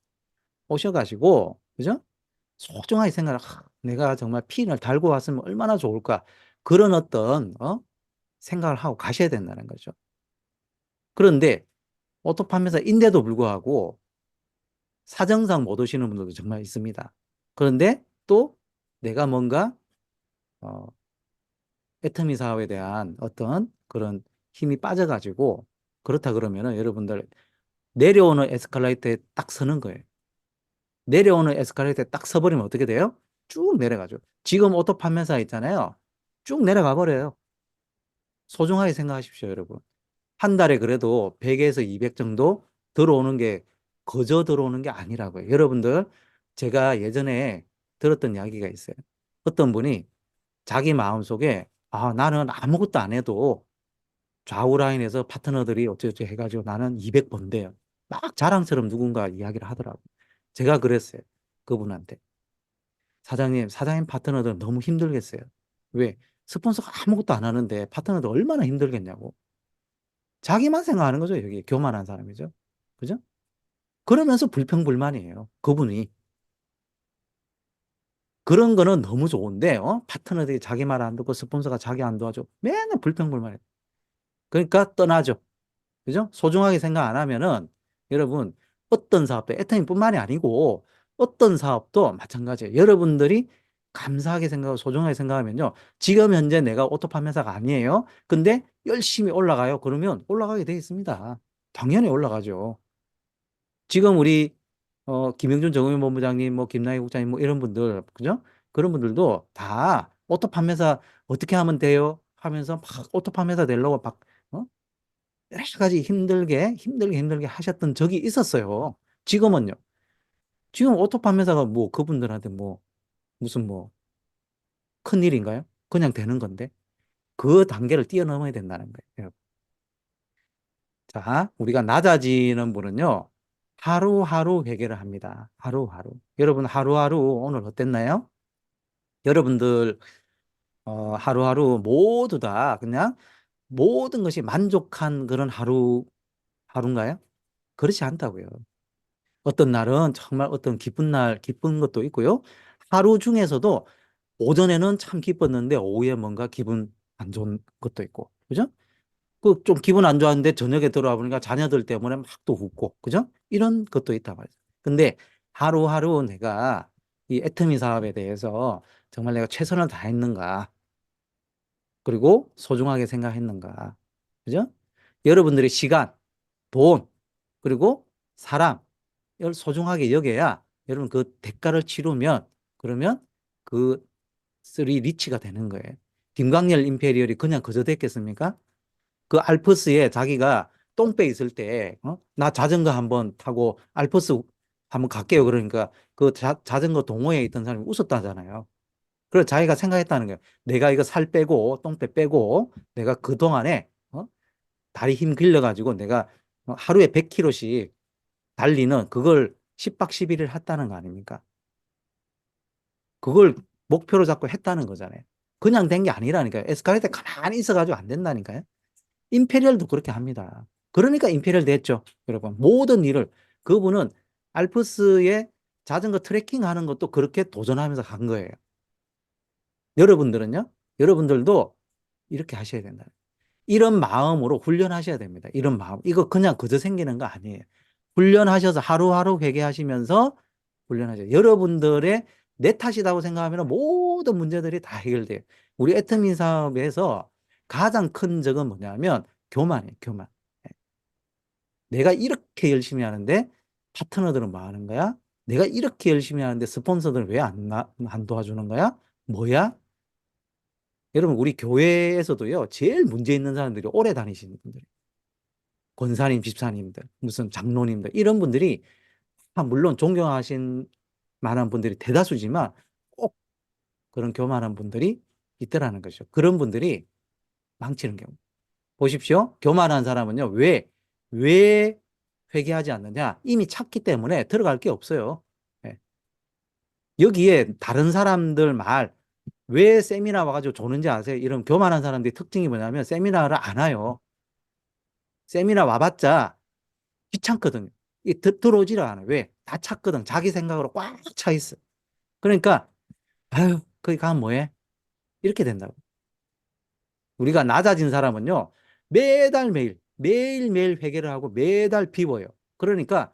오셔가지고 그죠? 소중하게 생각을 내가 정말 피인을 달고 왔으면 얼마나 좋을까 그런 어떤 생각을 하고 가셔야 된다는 거죠. 그런데 오토 판매사인데도 불구하고 사정상 못 오시는 분들도 정말 있습니다. 그런데 또 내가 뭔가 애터미 사업에 대한 어떤 그런 힘이 빠져가지고 그렇다 그러면은 여러분들 내려오는 에스컬레이터에 딱 서는 거예요. 내려오는 에스컬레이터에 딱 서버리면 어떻게 돼요? 쭉 내려가죠. 지금 오토 판매사 있잖아요. 쭉 내려가 버려요. 소중하게 생각하십시오, 여러분. 한 달에 그래도 100에서 200 정도 들어오는 게 거저 들어오는 게 아니라고요. 여러분들, 제가 예전에 들었던 이야기가 있어요. 어떤 분이 자기 마음속에 나는 아무것도 안 해도 좌우 라인에서 파트너들이 어쩌고저쩌고 해가지고 나는 200 번대요. 막 자랑처럼 누군가 이야기를 하더라고요. 제가 그랬어요. 그분한테. 사장님 파트너들 너무 힘들겠어요. 왜? 스폰서가 아무것도 안 하는데 파트너들 얼마나 힘들겠냐고. 자기만 생각하는 거죠. 여기 교만한 사람이죠. 그죠? 그러면서 불평불만이에요. 그분이. 그런 거는 너무 좋은데 파트너들이 자기 말 안 듣고 스폰서가 자기 안 도와줘. 맨날 불평불만해. 그러니까 떠나죠. 그죠? 소중하게 생각 안 하면은 여러분 어떤 사업도 애터미뿐만이 아니고 어떤 사업도 마찬가지예요. 여러분들이 감사하게 생각하고 소중하게 생각하면요. 지금 현재 내가 오토 판매사가 아니에요. 근데 열심히 올라가요. 그러면 올라가게 돼 있습니다. 당연히 올라가죠. 지금 우리 김영준 정의원 본부장님, 뭐 김나희 국장님, 뭐 이런 분들, 그죠? 그런 분들도 다 오토 판매사 어떻게 하면 돼요? 하면서 막 오토 판매사 되려고 막 여러 가지 힘들게 하셨던 적이 있었어요. 지금은요. 지금 오토 판매사가 뭐 그분들한테 뭐 무슨 뭐 큰일인가요? 그냥 되는 건데 그 단계를 뛰어넘어야 된다는 거예요. 자, 우리가 낮아지는 분은요. 하루하루 회개를 합니다. 하루하루. 여러분 하루하루 오늘 어땠나요? 여러분들 하루하루 모두 다 그냥 모든 것이 만족한 그런 하루인가요? 그렇지 않다고요. 어떤 날은 정말 어떤 기쁜 날, 기쁜 것도 있고요. 하루 중에서도 오전에는 참 기뻤는데 오후에 뭔가 기분 안 좋은 것도 있고. 그죠? 그 좀 기분 안 좋았는데 저녁에 들어와 보니까 자녀들 때문에 막 또 웃고. 그죠? 이런 것도 있단 말이죠. 근데 하루하루 내가 이 애터미 사업에 대해서 정말 내가 최선을 다했는가. 그리고 소중하게 생각했는가. 그죠? 여러분들의 시간, 돈, 그리고 사랑, 이걸 소중하게 여겨야 여러분 그 대가를 치르면 그러면 그 쓰리 리치가 되는 거예요. 김광열 임페리얼이 그냥 그저 됐겠습니까? 그 알프스에 자기가 똥배 있을 때, 나 자전거 한번 타고 알프스 한번 갈게요. 그러니까 그 자전거 동호회에 있던 사람이 웃었다잖아요. 그래서 자기가 생각했다는 거예요. 내가 이거 살 빼고 똥배 빼고 내가 그동안에 다리 힘 길러가지고 내가 하루에 100km씩 달리는 그걸 10박 11일 했다는 거 아닙니까? 그걸 목표로 잡고 했다는 거잖아요. 그냥 된 게 아니라니까요. 에스컬레이터에 가만히 있어가지고 안 된다니까요. 임페리얼도 그렇게 합니다. 그러니까 임페리얼 됐죠. 여러분 모든 일을 그분은 알프스에 자전거 트레킹 하는 것도 그렇게 도전하면서 간 거예요. 여러분들은요? 여러분들도 이렇게 하셔야 된다. 이런 마음으로 훈련하셔야 됩니다. 이런 마음. 이거 그냥 그저 생기는 거 아니에요. 훈련하셔서 하루하루 회개하시면서 훈련하셔요. 여러분들의 내 탓이라고 생각하면 모든 문제들이 다 해결돼요. 우리 애터미 사업에서 가장 큰 적은 뭐냐면 교만이에요. 교만. 내가 이렇게 열심히 하는데 파트너들은 뭐 하는 거야? 내가 이렇게 열심히 하는데 스폰서들은 왜 안 도와주는 거야? 뭐야? 여러분 우리 교회에서도요. 제일 문제 있는 사람들이 오래 다니시는 분들. 권사님, 집사님들, 무슨 장로님들 이런 분들이 물론 존경하신 만한 분들이 대다수지만 꼭 그런 교만한 분들이 있더라는 거죠. 그런 분들이 망치는 경우. 보십시오. 교만한 사람은요. 왜 회개하지 않느냐? 이미 찾기 때문에 들어갈 게 없어요. 예. 여기에 다른 사람들 말, 왜 세미나 와가지고 조는지 아세요? 이런 교만한 사람들의 특징이 뭐냐면 세미나를 안 와요. 세미나 와봤자 귀찮거든요. 들어오지를 않아요. 왜? 다 찼거든. 자기 생각으로 꽉 차 있어. 그러니까 아유 거기 가면 뭐해? 이렇게 된다고. 우리가 낮아진 사람은요, 매일매일 회개를 하고 매달 비워요. 그러니까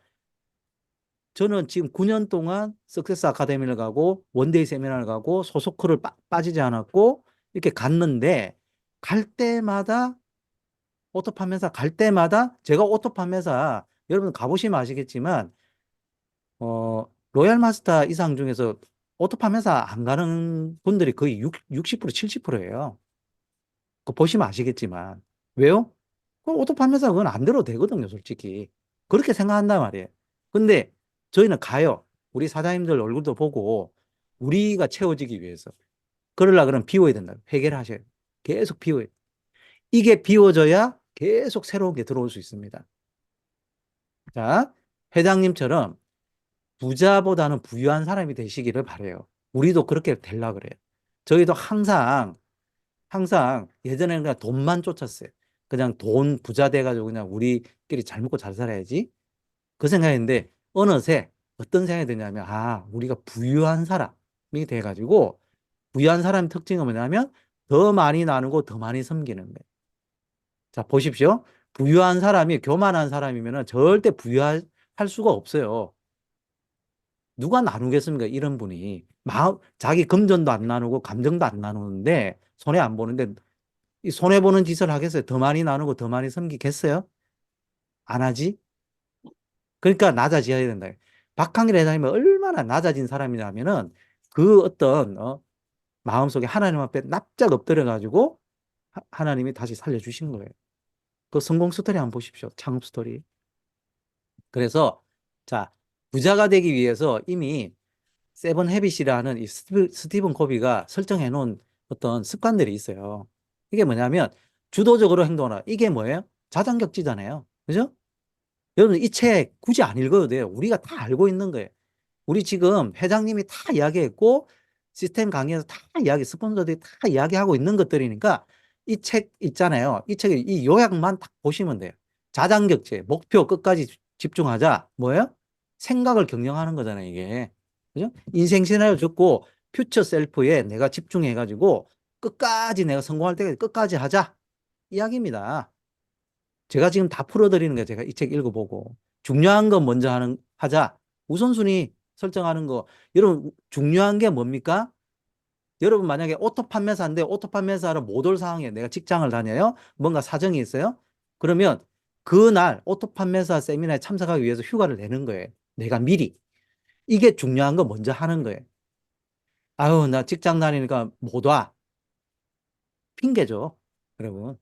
저는 지금 9년 동안 석세스 아카데미를 가고 원데이 세미나를 가고 소속크를 빠지지 않았고 이렇게 갔는데 갈 때마다 오토 판매사 갈 때마다 제가 오토 판매사 여러분 가보시면 아시겠지만 로얄 마스터 이상 중에서 오토 판매사 안 가는 분들이 거의 60% 70%예요. 그거 보시면 아시겠지만 왜요? 그 오토 판매사 그건 안 들어도 되거든요, 솔직히. 그렇게 생각한단 말이에요. 근데 저희는 가요. 우리 사장님들 얼굴도 보고 우리가 채워지기 위해서. 그러려 그러면 비워야 된다. 회개를 하셔야 돼요. 계속 비워야 돼요. 이게 비워져야 계속 새로운 게 들어올 수 있습니다. 자, 회장님처럼 부자보다는 부유한 사람이 되시기를 바래요. 우리도 그렇게 되려고 그래요. 저희도 항상 예전에는 그냥 돈만 쫓았어요. 그냥 돈 부자 돼가지고 그냥 우리끼리 잘 먹고 잘 살아야지. 그 생각했는데 어느새 어떤 생각이 드냐면 우리가 부유한 사람이 돼가지고 부유한 사람의 특징은 뭐냐면 더 많이 나누고 더 많이 섬기는 거예요. 자, 보십시오. 부유한 사람이 교만한 사람이면 절대 부유할 수가 없어요. 누가 나누겠습니까? 이런 분이. 자기 금전도 안 나누고 감정도 안 나누는데 손해 안 보는데 이 손해보는 짓을 하겠어요? 더 많이 나누고 더 많이 섬기겠어요? 안 하지? 그러니까 낮아져야 된다. 박한길 회장님은 얼마나 낮아진 사람이냐면은 그 어떤 마음속에 하나님 앞에 납작 엎드려가지고 하나님이 다시 살려주신 거예요. 그 성공 스토리 한번 보십시오. 창업 스토리. 그래서 자, 부자가 되기 위해서 이미 세븐 헤빗이라는 이 스티븐 코비가 설정해 놓은 어떤 습관들이 있어요. 이게 뭐냐면 주도적으로 행동하라. 이게 뭐예요? 자장격지잖아요. 그죠? 여러분 이 책 굳이 안 읽어도 돼요. 우리가 다 알고 있는 거예요. 우리 지금 회장님이 다 이야기했고 시스템 강의에서 다 스폰서들이 다 이야기하고 있는 것들이니까 이 책 있잖아요. 이 책의 이 요약만 딱 보시면 돼요. 자장격제, 목표 끝까지 집중하자. 뭐예요? 생각을 경영하는 거잖아요, 이게. 그죠? 인생 시나리오 듣고 퓨처 셀프에 내가 집중해가지고 끝까지 내가 성공할 때까지 끝까지 하자. 이야기입니다. 제가 지금 다 풀어드리는 거예요. 제가 이 책 읽어보고. 중요한 건 먼저 하자. 우선순위 설정하는 거. 여러분, 중요한 게 뭡니까? 여러분, 만약에 오토 판매사인데 오토 판매사를 못 올 상황에 내가 직장을 다녀요? 뭔가 사정이 있어요? 그러면 그날 오토 판매사 세미나에 참석하기 위해서 휴가를 내는 거예요. 내가 미리. 이게 중요한 거 먼저 하는 거예요. 아유, 나 직장 다니니까 못 와. 핑계죠. 여러분.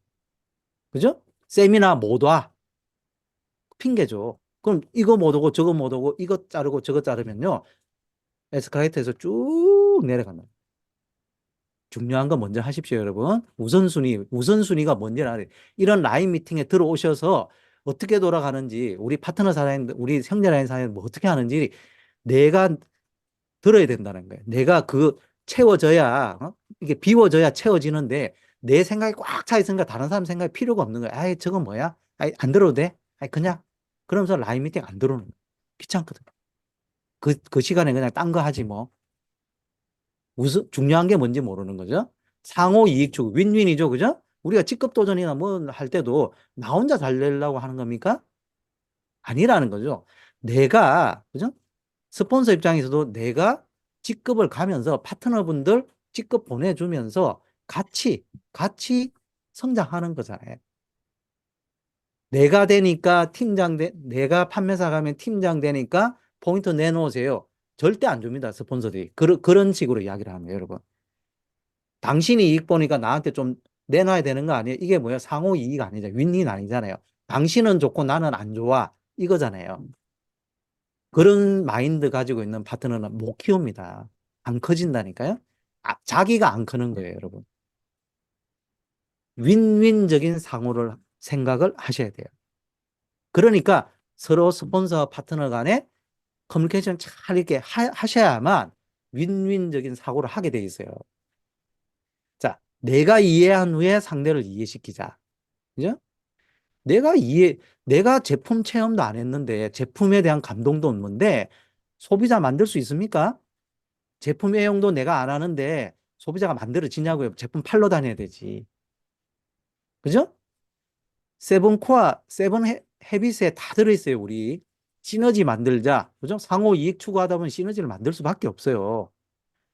그죠? 세미나 못 와. 핑계죠. 그럼 이거 못 오고 저거 못 오고 이거 자르고 저거 자르면요. 에스컬레이터에서 쭉 내려간다. 중요한 거 먼저 하십시오, 여러분. 우선순위가 뭔지를 알아요. 이런 라인 미팅에 들어오셔서 어떻게 돌아가는지, 우리 파트너 사장님, 우리 형제라인 사장님 뭐 어떻게 하는지 내가 들어야 된다는 거예요. 내가 채워져야, 이게 비워져야 채워지는데 내 생각이 꽉 차 있으니까 다른 사람 생각이 필요가 없는 거야. 아이, 저건 뭐야? 아이, 안 들어도 돼? 아이, 그냥. 그러면서 라인 미팅 안 들어오는 거야. 귀찮거든. 그 시간에 그냥 딴 거 하지 뭐. 중요한 게 뭔지 모르는 거죠. 상호 이익 추구, 윈윈이죠. 그죠? 우리가 직급 도전이나 뭐 할 때도 나 혼자 잘 되려고 하는 겁니까? 아니라는 거죠. 그죠? 스폰서 입장에서도 내가 직급을 가면서 파트너분들 직급 보내주면서 같이 성장하는 거잖아요. 내가 되니까 내가 판매사 가면 팀장 되니까 포인트 내놓으세요. 절대 안 줍니다, 스폰서들이. 그런 식으로 이야기를 하면 여러분. 당신이 이익 보니까 나한테 좀 내놔야 되는 거 아니에요? 이게 뭐야? 상호 이익 아니잖아요. 윈윈 아니잖아요. 당신은 좋고 나는 안 좋아. 이거잖아요. 그런 마인드 가지고 있는 파트너는 못 키웁니다. 안 커진다니까요. 자기가 안 크는 거예요, 여러분. 윈윈적인 상호를 생각을 하셔야 돼요. 그러니까 서로 스폰서 파트너 간에 커뮤니케이션 잘 이렇게 하셔야만 윈윈적인 사고를 하게 돼 있어요. 자, 내가 이해한 후에 상대를 이해시키자. 그죠? 내가 제품 체험도 안 했는데, 제품에 대한 감동도 없는데, 소비자 만들 수 있습니까? 제품 애용도 내가 안 하는데, 소비자가 만들어지냐고요? 제품 팔러 다녀야 되지. 그죠? 세븐 헤빗에 다 들어있어요, 우리. 시너지 만들자. 그죠? 상호 이익 추구하다 보면 시너지를 만들 수밖에 없어요.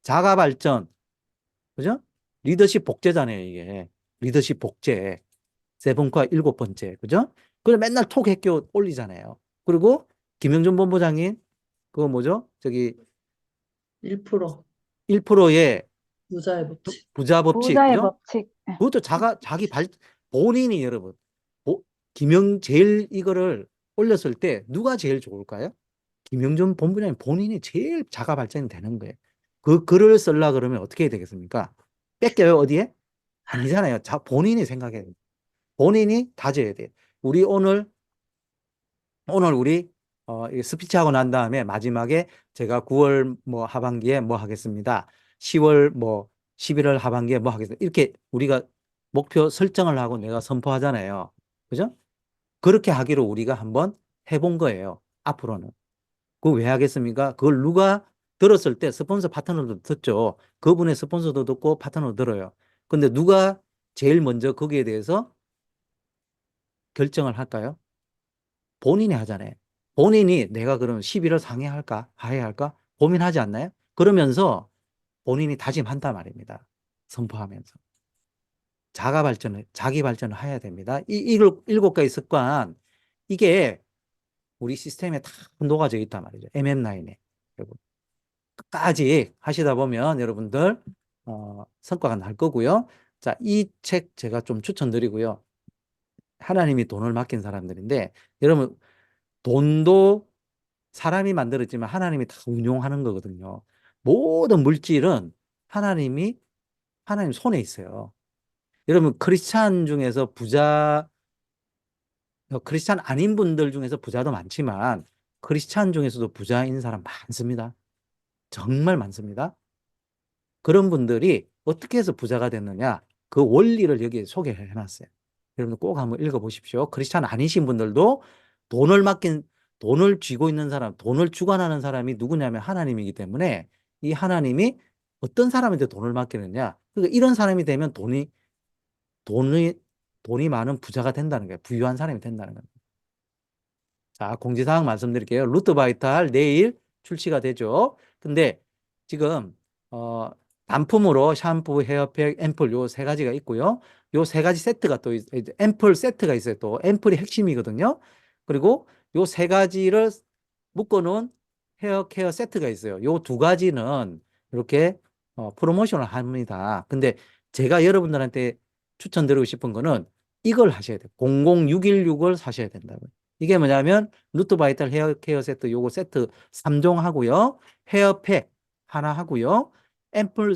자가 발전. 그죠? 리더십 복제잖아요, 이게. 리더십 복제. 세븐과 7번째. 그죠? 그걸 맨날 톡 했겨 올리잖아요. 그리고 김영준 본부장님, 그거 뭐죠? 저기 1% 1%의 부자의 법칙. 부자 법칙. 부자의 그죠? 법칙. 그것도 본인이 여러분, 제일 이거를 올렸을 때 누가 제일 좋을까요? 김영준 본부장님 본인이 제일 자가 발전이 되는 거예요. 그 글을 쓰려 그러면 어떻게 해야 되겠습니까? 뺏겨요, 어디에? 아니잖아요. 본인이 생각해야 돼요. 본인이 다져야 돼요. 우리 오늘 우리 이 스피치하고 난 다음에 마지막에 제가 9월 뭐 하반기에 뭐 하겠습니다. 10월 뭐 11월 하반기에 뭐 하겠습니다. 이렇게 우리가 목표 설정을 하고 내가 선포하잖아요. 그죠? 그렇게 하기로 우리가 한번 해본 거예요. 앞으로는. 그거 왜 하겠습니까? 그걸 누가 들었을 때 스폰서 파트너도 듣죠. 그분의 스폰서도 듣고 파트너도 들어요. 근데 누가 제일 먼저 거기에 대해서 결정을 할까요? 본인이 하잖아요. 본인이 내가 그러면 11월 상해할까? 하해할까? 고민하지 않나요? 그러면서 본인이 다짐한단 말입니다. 선포하면서. 자기 발전을 해야 됩니다. 이 7가지 습관, 이게 우리 시스템에 다 녹아져 있단 말이죠. MM9에. 여러분. 끝까지 하시다 보면 여러분들, 성과가 날 거고요. 자, 이 책 제가 좀 추천드리고요. 하나님이 돈을 맡긴 사람들인데, 여러분, 돈도 사람이 만들었지만 하나님이 다 운용하는 거거든요. 모든 물질은 하나님 손에 있어요. 여러분, 크리스찬 아닌 분들 중에서 부자도 많지만, 크리스찬 중에서도 부자인 사람 많습니다. 정말 많습니다. 그런 분들이 어떻게 해서 부자가 됐느냐, 그 원리를 여기에 소개해 놨어요. 여러분들 꼭 한번 읽어보십시오. 크리스찬 아니신 분들도 돈을 쥐고 있는 사람, 돈을 주관하는 사람이 누구냐면 하나님이기 때문에, 이 하나님이 어떤 사람한테 돈을 맡기느냐, 그러니까 이런 사람이 되면 돈이 많은 부자가 된다는 거예요. 부유한 사람이 된다는 거예요. 자, 공지사항 말씀드릴게요. 루트바이탈 내일 출시가 되죠. 근데 지금 단품으로 샴푸, 헤어팩, 앰플 요 세 가지가 있고요. 요 세 가지 세트가 또 앰플 세트가 있어요. 또 앰플이 핵심이거든요. 그리고 요 세 가지를 묶어놓은 헤어 케어 세트가 있어요. 요 두 가지는 이렇게 프로모션을 합니다. 근데 제가 여러분들한테 추천드리고 싶은 거는 이걸 하셔야 돼요. 00616을 사셔야 된다고요. 이게 뭐냐면 루트바이탈 헤어 케어 세트 요거 세트 3종 하고요. 헤어팩 하나 하고요. 앰플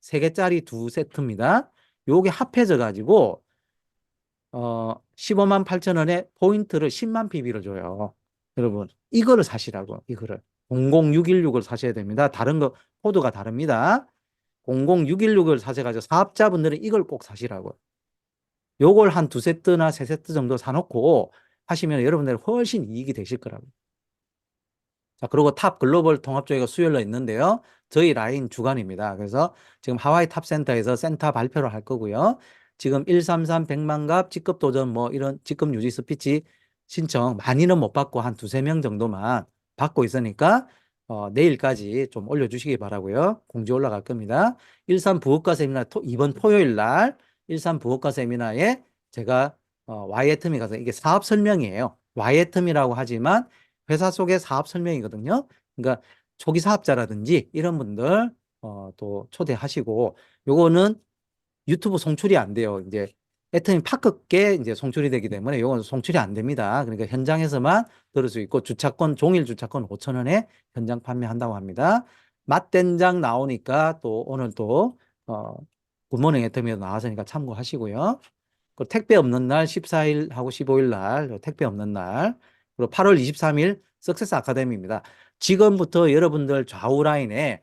3개짜리 2세트입니다. 요게 합해져 가지고 15만 8천 원에 포인트를 10만 PB를 줘요. 여러분, 이거를 사시라고. 이거를 00616을 사셔야 됩니다. 다른 거 코드가 다릅니다. 00616을 사셔가지고 사업자분들은 이걸 꼭 사시라고. 요걸 한 2세트나 3세트 정도 사놓고 하시면 여러분들 훨씬 이익이 되실 거라고. 자, 그리고 탑 글로벌 통합조회가 수요일로 있는데요. 저희 라인 주간입니다. 그래서 지금 하와이 탑센터에서 센터 발표를 할 거고요. 지금 133 100만갑 직급 도전 뭐 이런 직급 유지 스피치 신청 많이는 못 받고 한 2-3명 정도만 받고 있으니까 내일까지 좀 올려주시기 바라고요. 공지 올라갈 겁니다. 13 부업가 세미나 이번 토요일 날 13 부업가 세미나에 제가 와이애텀이 가서 이게 사업 설명이에요. 와이애텀이라고 하지만 회사 속의 사업 설명이거든요. 그러니까 초기 사업자라든지 이런 분들 또 초대하시고, 요거는 유튜브 송출이 안 돼요. 이제 애터미 파크께 이제 송출이 되기 때문에 요건 송출이 안 됩니다. 그러니까 현장에서만 들을 수 있고, 종일 주차권 5,000원에 현장 판매한다고 합니다. 맛된장 나오니까 또 오늘 또 굿모닝 애터미도 나왔으니까 참고하시고요. 그 택배 없는 날 14일하고 15일 날 택배 없는 날, 그리고 8월 23일 석세스 아카데미입니다. 지금부터 여러분들 좌우 라인에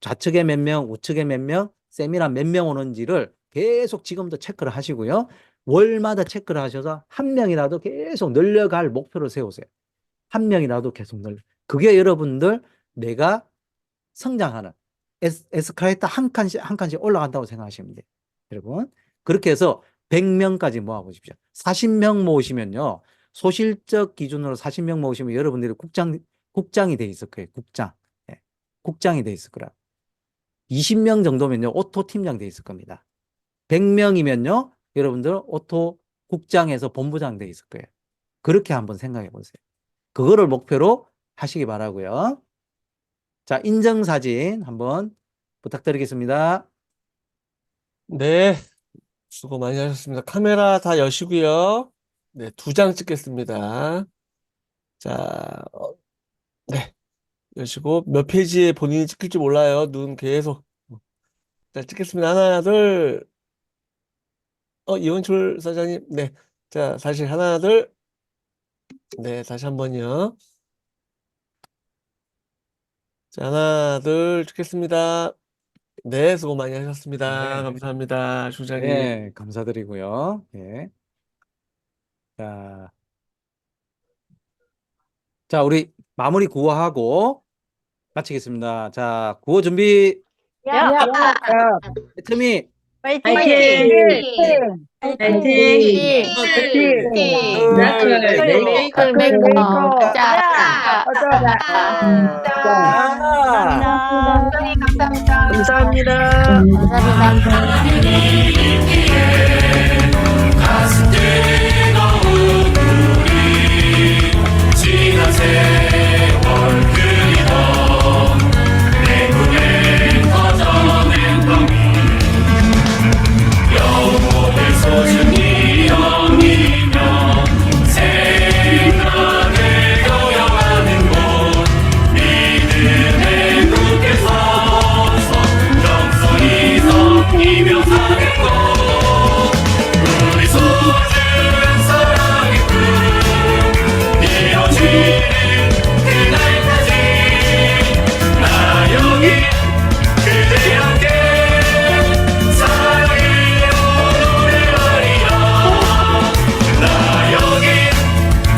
좌측에 몇 명, 우측에 몇 명, 세미나 몇 명 오는지를 계속 지금도 체크를 하시고요. 월마다 체크를 하셔서 한 명이라도 계속 늘려갈 목표를 세우세요. 한 명이라도 계속 늘려. 그게 여러분들 내가 성장하는 에스컬레이터 한 칸씩 올라간다고 생각하시면 돼요. 여러분. 그렇게 해서 100명까지 모아보십시오. 40명 모으시면요. 소실적 기준으로 40명 모으시면 여러분들이 국장이 돼 있을 거예요. 국장. 예. 국장이 돼 있을 거라. 20명 정도면요. 오토 팀장 돼 있을 겁니다. 100명이면요. 여러분들 오토 국장에서 본부장 돼 있을 거예요. 그렇게 한번 생각해 보세요. 그거를 목표로 하시기 바라고요. 자, 인증사진 한번 부탁드리겠습니다. 네, 수고 많이 하셨습니다. 카메라 다 여시고요. 네, 2장 찍겠습니다. 자, 네, 여시고 몇 페이지에 본인이 찍힐지 몰라요. 눈 계속. 자, 찍겠습니다. 하나, 둘. 이원철 사장님. 네, 자, 다시 하나, 둘. 네, 다시 한 번요. 자, 하나, 둘, 찍겠습니다. 네, 수고 많이 하셨습니다. 네. 감사합니다, 주장님. 네, 감사드리고요. 예. 자, 우리 마무리 구호하고 마치겠습니다. 자, 구호 준비. 야, 애터미 파이팅! 파이팅! 파이팅! 메이커 메이커. 자. 감사합니다. 감사합니다. 지난 세월 그리던 내 꿈에 터져낸 덩이 영혼을 소중히 여기며 생각을 여여하는 곳 믿음에 굳게 서서 영성이 섞이며 사는 곳 우리 소중한 사랑의 꿈 이루어지는 그날까지 나 여기 그대 함께 사랑으로 노래하리라 나 여기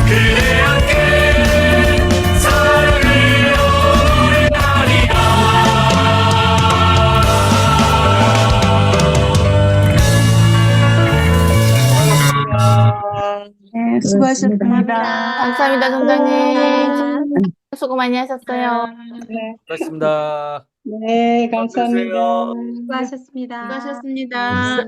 그대 함께 사랑으로 노래하리라 네, 수고하셨습니다. 감사합니다, 총장님. 수고 많이 하셨어요. 고맙습니다. 네, 감사합니다. 수고하세요. 수고하셨습니다. 수고하셨습니다.